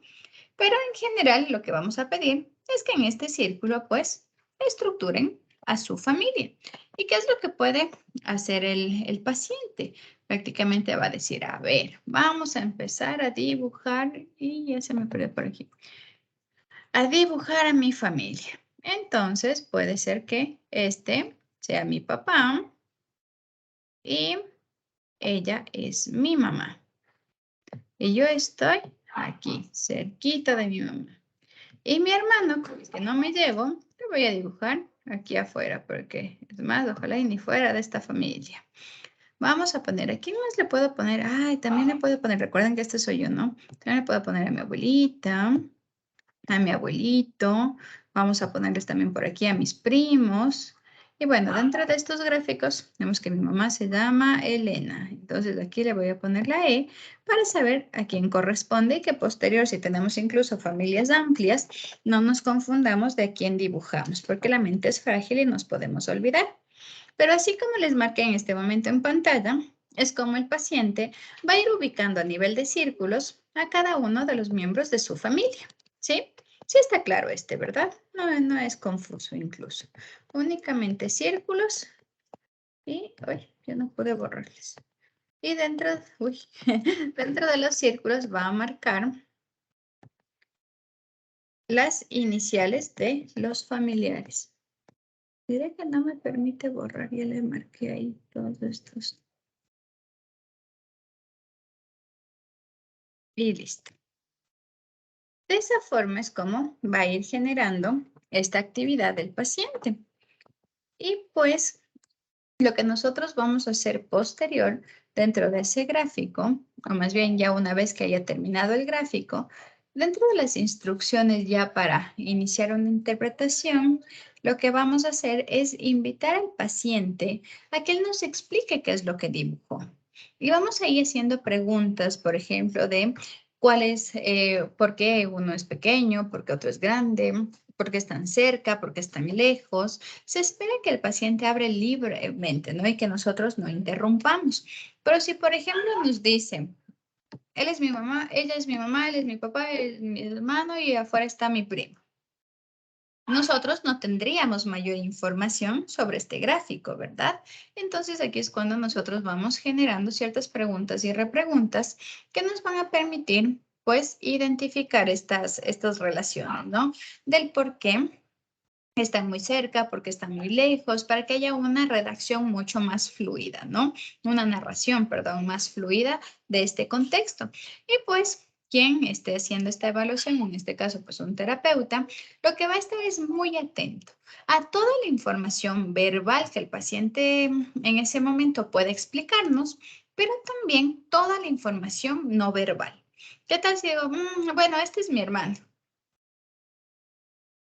Pero en general lo que vamos a pedir es que en este círculo pues estructuren a su familia. ¿Y qué es lo que puede hacer el paciente? Prácticamente va a decir, a ver, vamos a empezar a dibujar, y ya se me perdió por aquí. a dibujar a mi familia. Entonces, puede ser que este sea mi papá y ella es mi mamá. Y yo estoy aquí, cerquita de mi mamá. Y mi hermano, con el que no me llevo, lo voy a dibujar aquí afuera, porque es más, ojalá y ni fuera de esta familia. Vamos a poner, ¿a quién más le puedo poner? Ay, también le puedo poner, recuerden que este soy yo, ¿no? También le puedo poner a mi abuelita, a mi abuelito. Vamos a ponerles también por aquí a mis primos. Y bueno, dentro de estos gráficos, vemos que mi mamá se llama Elena. Entonces aquí le voy a poner la E para saber a quién corresponde y que posterior, si tenemos incluso familias amplias, no nos confundamos de a quién dibujamos, porque la mente es frágil y nos podemos olvidar. Pero así como les marqué en este momento en pantalla, es como el paciente va a ir ubicando a nivel de círculos a cada uno de los miembros de su familia, ¿sí? Sí está claro ¿verdad? No es confuso incluso. Únicamente círculos y, uy, yo no pude borrarles. Y dentro, dentro de los círculos va a marcar las iniciales de los familiares. Diré que no me permite borrar, ya le marqué ahí todos estos. Y listo. De esa forma es como va a ir generando esta actividad del paciente. Y pues lo que nosotros vamos a hacer posterior dentro de ese gráfico, o más bien ya una vez que haya terminado el gráfico, dentro de las instrucciones ya para iniciar una interpretación, lo que vamos a hacer es invitar al paciente a que él nos explique qué es lo que dibujó. Y vamos a ir haciendo preguntas, por ejemplo, de cuál es, por qué uno es pequeño, por qué otro es grande, por qué están cerca, por qué están lejos. Se espera que el paciente hable libremente, ¿no? Y que nosotros no interrumpamos. Pero si, por ejemplo, nos dice, él es mi mamá, ella es mi mamá, él es mi papá, él es mi hermano y afuera está mi primo. Nosotros no tendríamos mayor información sobre este gráfico, ¿verdad? Entonces aquí es cuando nosotros vamos generando ciertas preguntas y repreguntas que nos van a permitir, pues, identificar estas relaciones, ¿no? Del por qué están muy cerca, porque están muy lejos, para que haya una redacción mucho más fluida, ¿no? Una narración, perdón, más fluida de este contexto. Y pues, quien esté haciendo esta evaluación, en este caso, pues un terapeuta, lo que va a estar es muy atento a toda la información verbal que el paciente en ese momento puede explicarnos, pero también toda la información no verbal. ¿Qué tal si digo, bueno, este es mi hermano?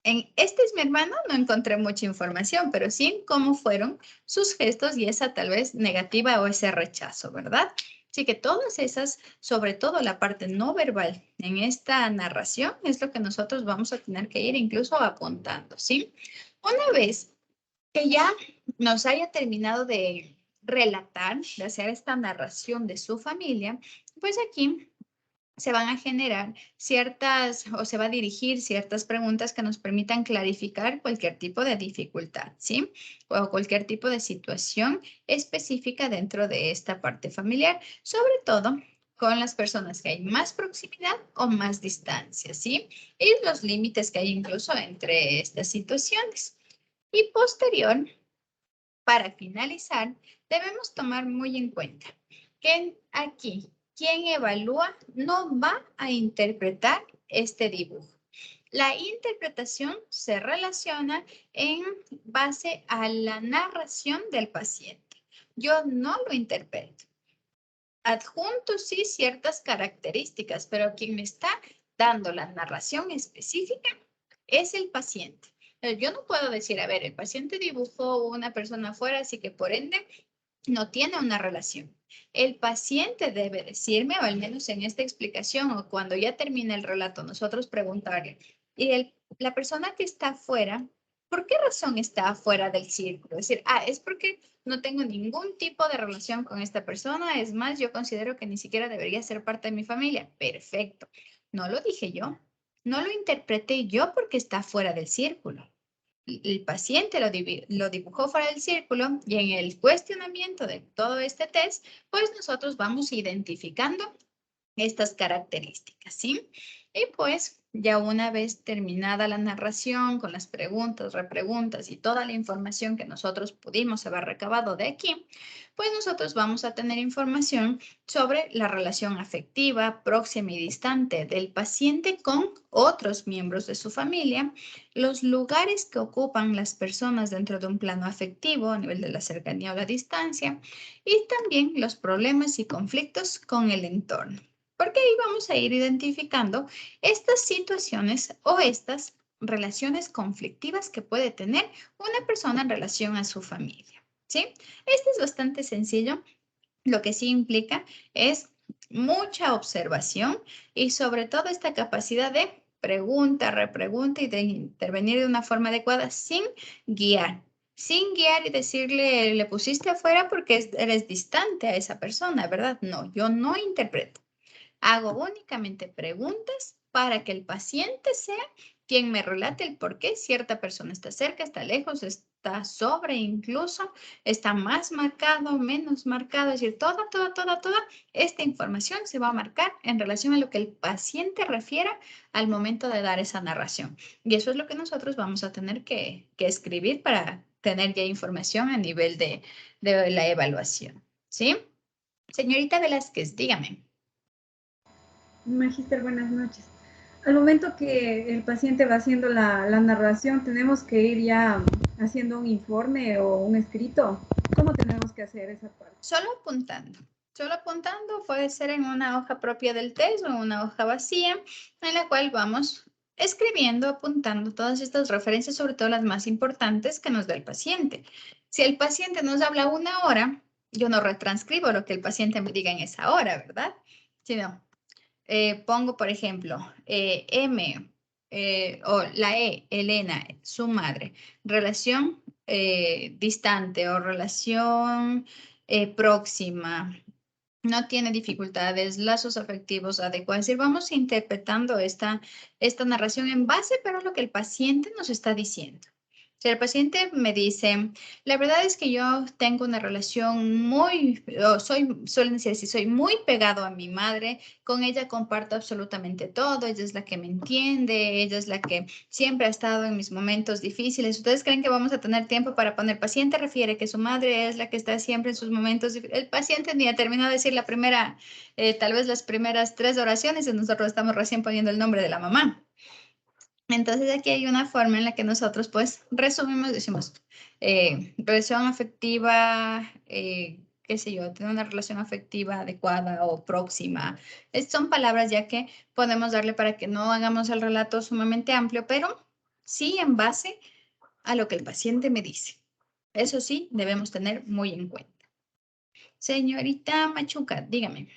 En este es mi hermano, no encontré mucha información, pero sí en cómo fueron sus gestos y esa tal vez negativa o ese rechazo, ¿verdad? Así que todas esas, sobre todo la parte no verbal en esta narración, es lo que nosotros vamos a tener que ir incluso apuntando, ¿sí? Una vez que ya nos haya terminado de relatar, de hacer esta narración de su familia, pues aquí se van a generar ciertas o se va a dirigir ciertas preguntas que nos permitan clarificar cualquier tipo de dificultad, ¿sí? O cualquier tipo de situación específica dentro de esta parte familiar, sobre todo con las personas que hay más proximidad o más distancia, ¿sí? Y los límites que hay incluso entre estas situaciones. Y posterior, para finalizar, debemos tomar muy en cuenta que aquí quien evalúa no va a interpretar este dibujo. La interpretación se relaciona en base a la narración del paciente. Yo no lo interpreto. Adjunto sí ciertas características, pero quien me está dando la narración específica es el paciente. Yo no puedo decir, a ver, el paciente dibujó una persona afuera, así que por ende no tiene una relación. El paciente debe decirme, o al menos en esta explicación, o cuando ya termine el relato, nosotros preguntarle, y la persona que está afuera, ¿por qué razón está afuera del círculo? Es decir, es porque no tengo ningún tipo de relación con esta persona, es más, yo considero que ni siquiera debería ser parte de mi familia. Perfecto. No lo dije yo, no lo interpreté yo porque está fuera del círculo. El paciente lo dibujó fuera del círculo y en el cuestionamiento de todo este test, pues nosotros vamos identificando estas características, ¿sí? Y pues ya una vez terminada la narración con las preguntas, repreguntas y toda la información que nosotros pudimos haber recabado de aquí, pues nosotros vamos a tener información sobre la relación afectiva, próxima y distante del paciente con otros miembros de su familia, los lugares que ocupan las personas dentro de un plano afectivo a nivel de la cercanía o la distancia y también los problemas y conflictos con el entorno. Porque ahí vamos a ir identificando estas situaciones o estas relaciones conflictivas que puede tener una persona en relación a su familia, ¿sí? Esto es bastante sencillo. Lo que sí implica es mucha observación y sobre todo esta capacidad de pregunta, repregunta y de intervenir de una forma adecuada sin guiar. Sin guiar y decirle, le pusiste afuera porque eres distante a esa persona, ¿verdad? No, yo no interpreto. Hago únicamente preguntas para que el paciente sea quien me relate el por qué cierta persona está cerca, está lejos, está sobre incluso, está más marcado, menos marcado. Es decir, toda esta información se va a marcar en relación a lo que el paciente refiera al momento de dar esa narración. Y eso es lo que nosotros vamos a tener que escribir para tener ya información a nivel de la evaluación. ¿Sí? Señorita Velázquez, dígame. Magíster, buenas noches. Al momento que el paciente va haciendo la narración, ¿tenemos que ir ya haciendo un informe o un escrito? ¿Cómo tenemos que hacer esa parte? Solo apuntando. Solo apuntando, puede ser en una hoja propia del test o en una hoja vacía, en la cual vamos escribiendo, apuntando todas estas referencias, sobre todo las más importantes que nos da el paciente. Si el paciente nos habla 1 hora, yo no retranscribo lo que el paciente me diga en esa hora, ¿verdad? Sino pongo, por ejemplo, M o la E, Elena, su madre, relación distante o relación próxima, no tiene dificultades, lazos afectivos adecuados. Es decir, vamos interpretando esta narración en base, pero a lo que el paciente nos está diciendo. Si el paciente me dice, la verdad es que yo tengo una relación suelen decir así, soy muy pegado a mi madre, con ella comparto absolutamente todo, ella es la que me entiende, ella es la que siempre ha estado en mis momentos difíciles. ¿Ustedes creen que vamos a tener tiempo para poner? El paciente refiere que su madre es la que está siempre en sus momentos difíciles. El paciente ni ha terminado de decir la primera, tal vez las primeras 3 oraciones y nosotros estamos recién poniendo el nombre de la mamá. Entonces aquí hay una forma en la que nosotros pues resumimos, decimos, relación afectiva, qué sé yo, tener una relación afectiva adecuada o próxima. Son palabras ya que podemos darle para que no hagamos el relato sumamente amplio, pero sí en base a lo que el paciente me dice. Eso sí, debemos tener muy en cuenta. Señorita Machuca, dígame.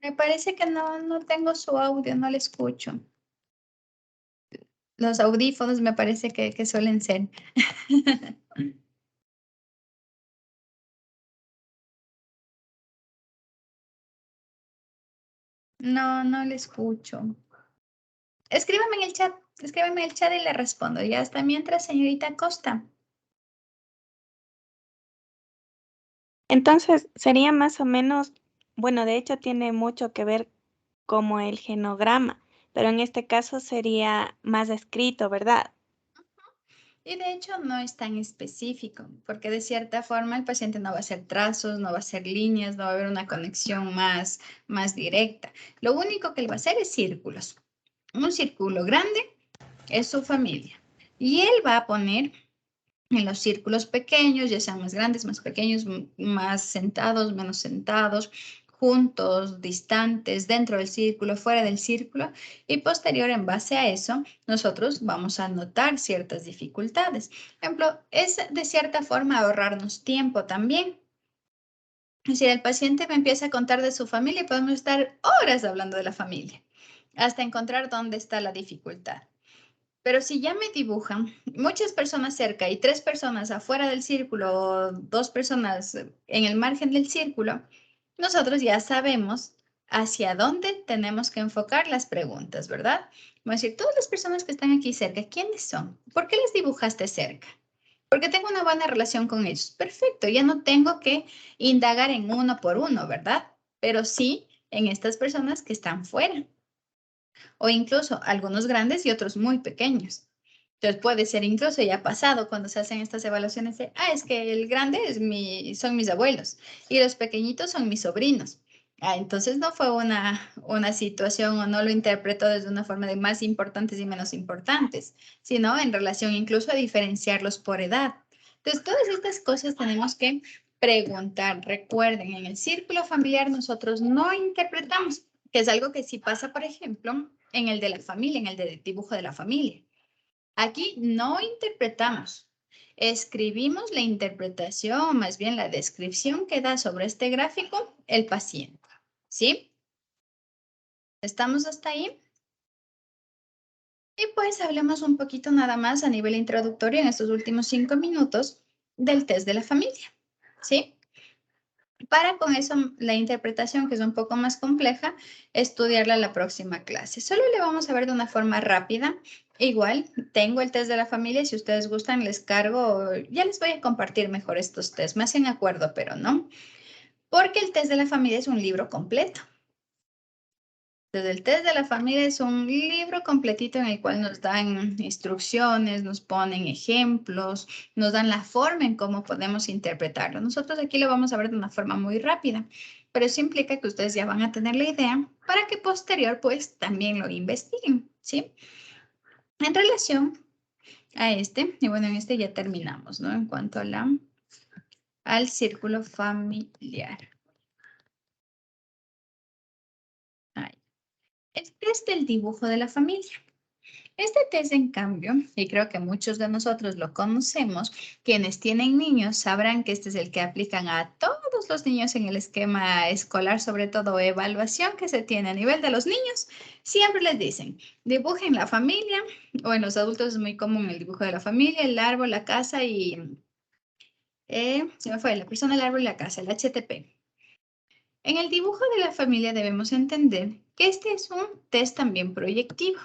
Me parece que no tengo su audio, no le escucho. Los audífonos me parece que suelen ser. No le escucho. Escríbame en el chat y le respondo. Ya hasta mientras, señorita Costa. Entonces, sería más o menos, bueno, de hecho tiene mucho que ver como el genograma, pero en este caso sería más escrito, ¿verdad? Y de hecho no es tan específico, porque de cierta forma el paciente no va a hacer trazos, no va a hacer líneas, no va a haber una conexión más directa. Lo único que él va a hacer es círculos. Un círculo grande es su familia. Y él va a poner en los círculos pequeños, ya sean más grandes, más pequeños, más sentados, menos sentados, juntos, distantes, dentro del círculo, fuera del círculo, y posterior, en base a eso, nosotros vamos a notar ciertas dificultades. Por ejemplo, es de cierta forma ahorrarnos tiempo también. Es decir, el paciente me empieza a contar de su familia y podemos estar horas hablando de la familia, hasta encontrar dónde está la dificultad. Pero si ya me dibujan muchas personas cerca y 3 personas afuera del círculo o 2 personas en el margen del círculo, nosotros ya sabemos hacia dónde tenemos que enfocar las preguntas, ¿verdad? Vamos a decir, todas las personas que están aquí cerca, ¿quiénes son? ¿Por qué les dibujaste cerca? Porque tengo una buena relación con ellos. Perfecto, ya no tengo que indagar en uno por uno, ¿verdad? Pero sí en estas personas que están fuera. O incluso algunos grandes y otros muy pequeños. Entonces puede ser incluso ya pasado cuando se hacen estas evaluaciones de, es que el grande son mis abuelos y los pequeñitos son mis sobrinos. Entonces no fue una situación o no lo interpretó desde una forma de más importantes y menos importantes, sino en relación incluso a diferenciarlos por edad. Entonces todas estas cosas tenemos que preguntar. Recuerden, en el círculo familiar nosotros no interpretamos, que es algo que sí pasa, por ejemplo, en el de la familia, en el de dibujo de la familia. Aquí no interpretamos, escribimos la interpretación, más bien la descripción que da sobre este gráfico el paciente, ¿sí? ¿Estamos hasta ahí? Y pues hablemos un poquito nada más a nivel introductorio en estos últimos 5 minutos del test de la familia, ¿sí? Para con eso, la interpretación, que es un poco más compleja, estudiarla en la próxima clase. Solo le vamos a ver de una forma rápida. Igual, tengo el test de la familia. Si ustedes gustan, les cargo. Ya les voy a compartir mejor estos tests. Me hacen acuerdo, pero no. Porque el test de la familia es un libro completo. Entonces, el test de la familia es un libro completito en el cual nos dan instrucciones, nos ponen ejemplos, nos dan la forma en cómo podemos interpretarlo. Nosotros aquí lo vamos a ver de una forma muy rápida, pero eso implica que ustedes ya van a tener la idea para que posterior pues también lo investiguen, ¿sí? En relación a este, y bueno, en este ya terminamos, ¿no? En cuanto a al círculo familiar. Ahí. El test del dibujo de la familia. Este test, en cambio, y creo que muchos de nosotros lo conocemos, quienes tienen niños sabrán que este es el que aplican a todos los niños en el esquema escolar, sobre todo evaluación que se tiene a nivel de los niños. Siempre les dicen, dibujen la familia, o en los adultos es muy común el dibujo de la familia, el árbol, la casa y, se me fue, la persona, el árbol y la casa, el HTP. En el dibujo de la familia debemos entender que este es un test también proyectivo.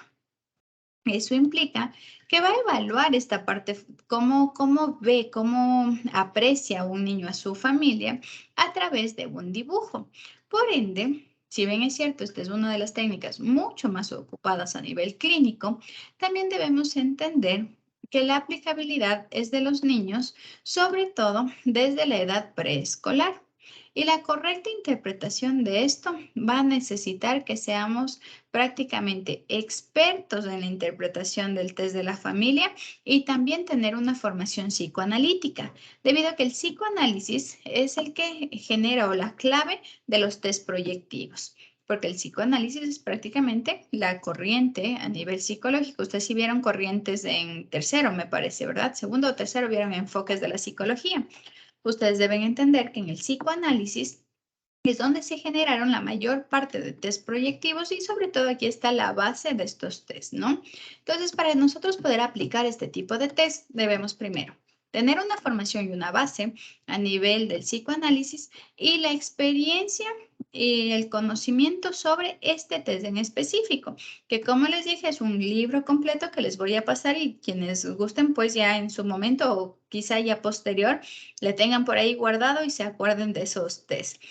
Eso implica que va a evaluar esta parte, cómo ve, cómo aprecia un niño a su familia a través de un dibujo. Por ende, si bien es cierto, esta es una de las técnicas mucho más ocupadas a nivel clínico, también debemos entender que la aplicabilidad es de los niños, sobre todo desde la edad preescolar. Y la correcta interpretación de esto va a necesitar que seamos prácticamente expertos en la interpretación del test de la familia y también tener una formación psicoanalítica, debido a que el psicoanálisis es el que genera o la clave de los test proyectivos. Porque el psicoanálisis es prácticamente la corriente a nivel psicológico. Ustedes sí vieron corrientes en tercero, me parece, ¿verdad? Segundo o tercero vieron enfoques de la psicología. Ustedes deben entender que en el psicoanálisis es donde se generaron la mayor parte de test proyectivos y sobre todo aquí está la base de estos test, ¿no? Entonces, para nosotros poder aplicar este tipo de test, debemos primero tener una formación y una base a nivel del psicoanálisis y la experiencia y el conocimiento sobre este test en específico, que como les dije es un libro completo que les voy a pasar y quienes gusten pues ya en su momento o quizá ya posterior le tengan por ahí guardado y se acuerden de esos test.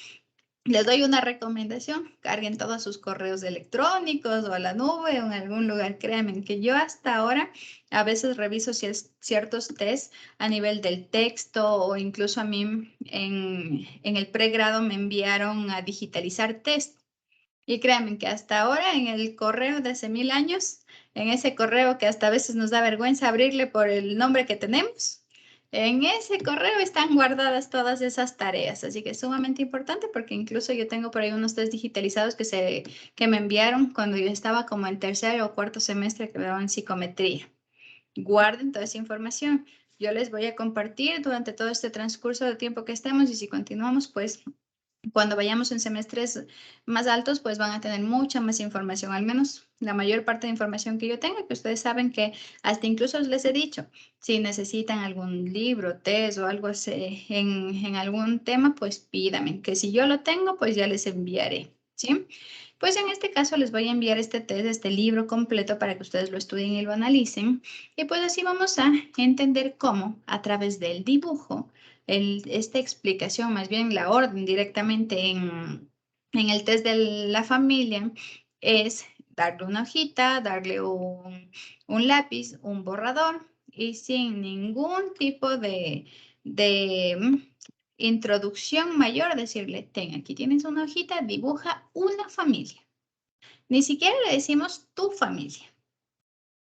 Les doy una recomendación, carguen todos sus correos electrónicos o a la nube o en algún lugar. Créanme que yo hasta ahora a veces reviso ciertos tests a nivel del texto o incluso a mí en el pregrado me enviaron a digitalizar test. Y créanme que hasta ahora en el correo de hace 1000 años, en ese correo que hasta a veces nos da vergüenza abrirle por el nombre que tenemos, en ese correo están guardadas todas esas tareas, así que es sumamente importante porque incluso yo tengo por ahí unos test digitalizados que me enviaron cuando yo estaba como en tercer o cuarto semestre que me daban psicometría. Guarden toda esa información. Yo les voy a compartir durante todo este transcurso de tiempo que estemos y si continuamos, pues cuando vayamos en semestres más altos, pues van a tener mucha más información, al menos la mayor parte de información que yo tenga, que ustedes saben que hasta incluso les he dicho, si necesitan algún libro, test o algo así, en algún tema, pues pídame, que si yo lo tengo, pues ya les enviaré, ¿sí? Pues en este caso les voy a enviar este test, este libro completo para que ustedes lo estudien y lo analicen. Y pues así vamos a entender cómo a través del dibujo, esta explicación, más bien la orden directamente en el test de la familia, es darle una hojita, darle un lápiz, un borrador y sin ningún tipo de introducción mayor, decirle, ten, aquí tienes una hojita, dibuja una familia. Ni siquiera le decimos tu familia.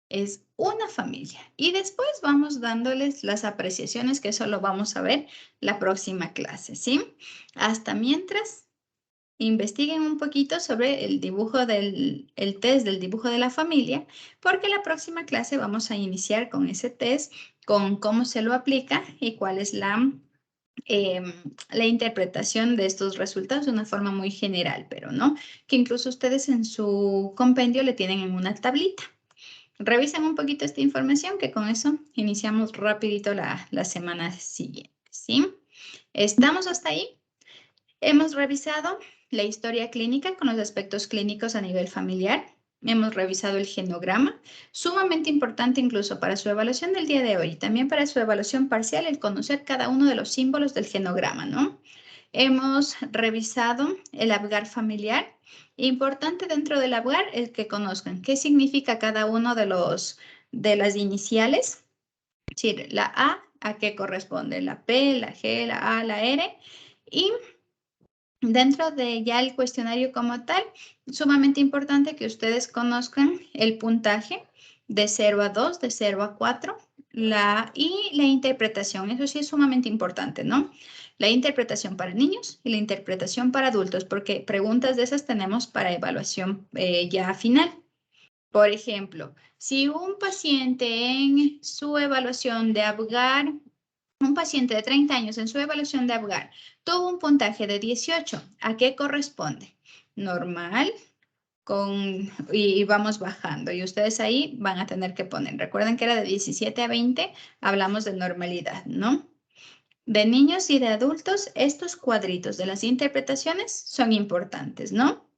Es una familia. Y después vamos dándoles las apreciaciones, que eso lo vamos a ver la próxima clase, ¿sí? Hasta mientras, investiguen un poquito sobre el dibujo el test del dibujo de la familia, porque la próxima clase vamos a iniciar con ese test, con cómo se lo aplica y cuál es la interpretación de estos resultados de una forma muy general, pero no, que incluso ustedes en su compendio le tienen en una tablita. Revisen un poquito esta información, que con eso iniciamos rapidito la semana siguiente, ¿sí? ¿Estamos hasta ahí? Hemos revisado la historia clínica con los aspectos clínicos a nivel familiar. Hemos revisado el genograma, sumamente importante incluso para su evaluación del día de hoy, también para su evaluación parcial, el conocer cada uno de los símbolos del genograma, ¿no? Hemos revisado el ABGAR familiar. Importante dentro del ABGAR es que conozcan qué significa cada uno de las iniciales. Es decir, la A qué corresponde, la P, la G, la A, la R. Y dentro de ya el cuestionario como tal, sumamente importante que ustedes conozcan el puntaje de 0 a 2, de 0 a 4, y la interpretación. Eso sí es sumamente importante, ¿no? La interpretación para niños y la interpretación para adultos, porque preguntas de esas tenemos para evaluación ya final. Por ejemplo, si un paciente en su evaluación de ABGAR, un paciente de 30 años en su evaluación de ABGAR tuvo un puntaje de 18, ¿a qué corresponde? Normal, y vamos bajando. Y ustedes ahí van a tener que poner. Recuerden que era de 17 a 20, hablamos de normalidad, ¿no? De niños y de adultos, estos cuadritos de las interpretaciones son importantes, ¿no?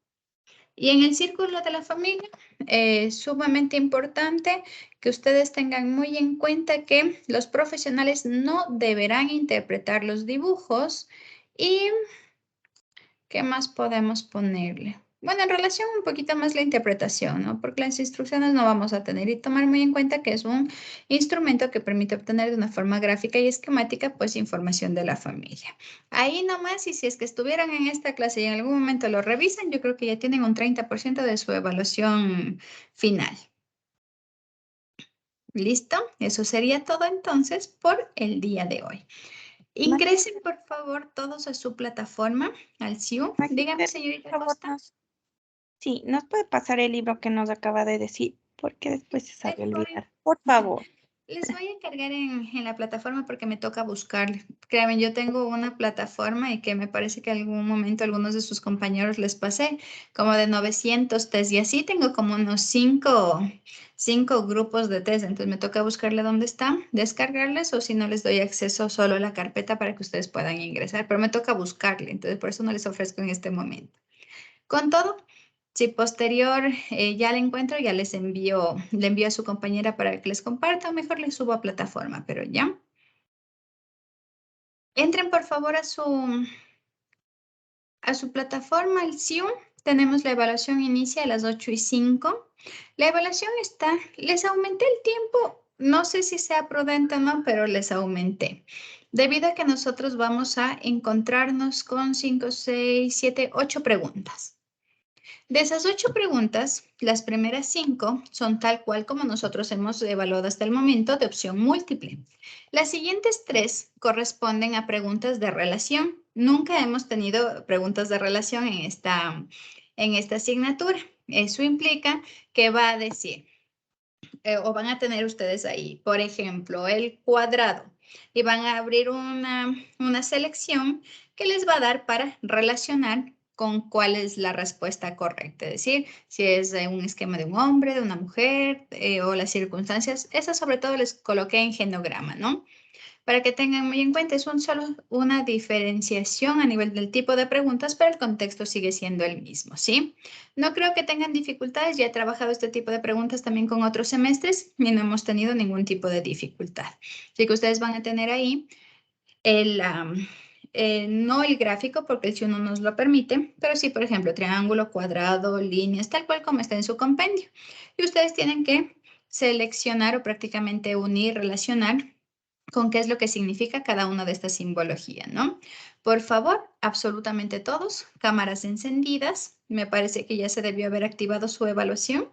Y en el círculo de la familia, sumamente importante que ustedes tengan muy en cuenta que los profesionales no deberán interpretar los dibujos. ¿Y qué más podemos ponerle? Bueno, en relación un poquito más la interpretación, ¿no? Porque las instrucciones no vamos a tener, y tomar muy en cuenta que es un instrumento que permite obtener de una forma gráfica y esquemática, pues, información de la familia. Ahí nomás, y si es que estuvieran en esta clase y en algún momento lo revisan, yo creo que ya tienen un 30% de su evaluación final. ¿Listo? Eso sería todo entonces por el día de hoy. Ingresen, por favor, todos a su plataforma, al CIU. Dígame, señorita Costa. Sí, ¿nos puede pasar el libro que nos acaba de decir? Porque después se sabe olvidar. Por favor. Les voy a cargar en la plataforma porque me toca buscarle. Créanme, yo tengo una plataforma y que me parece que en algún momento algunos de sus compañeros les pasé como de 900 test, y así tengo como unos 5 grupos de test. Entonces me toca buscarle dónde están, descargarles, o si no les doy acceso solo a la carpeta para que ustedes puedan ingresar, pero me toca buscarle, entonces por eso no les ofrezco en este momento. Con todo, si posterior ya la encuentro, ya le envío a su compañera para que les comparta, o mejor les subo a plataforma, pero ya. Entren por favor a su plataforma, el CIU. Tenemos la evaluación inicia a las 8:05. La evaluación está, les aumenté el tiempo, no sé si sea prudente o no, pero les aumenté. Debido a que nosotros vamos a encontrarnos con 5, 6, 7, 8 preguntas. De esas 8 preguntas, las primeras 5 son tal cual como nosotros hemos evaluado hasta el momento, de opción múltiple. Las siguientes 3 corresponden a preguntas de relación. Nunca hemos tenido preguntas de relación en esta asignatura. Eso implica que va a decir, o van a tener ustedes ahí, por ejemplo, el cuadrado, y van a abrir una selección que les va a dar para relacionar con cuál es la respuesta correcta. Es decir, si es un esquema de un hombre, de una mujer, o las circunstancias. Esas sobre todo les coloqué en genograma, ¿no? Para que tengan muy en cuenta, es solo una diferenciación a nivel del tipo de preguntas, pero el contexto sigue siendo el mismo, ¿sí? No creo que tengan dificultades, ya he trabajado este tipo de preguntas también con otros semestres y no hemos tenido ningún tipo de dificultad. Así que ustedes van a tener ahí no el gráfico, porque el C1 nos lo permite, pero sí, por ejemplo, triángulo, cuadrado, líneas, tal cual como está en su compendio. Y ustedes tienen que seleccionar o prácticamente unir, relacionar con qué es lo que significa cada una de estas simbologías, ¿no? Por favor, absolutamente todos, cámaras encendidas. Me parece que ya se debió haber activado su evaluación.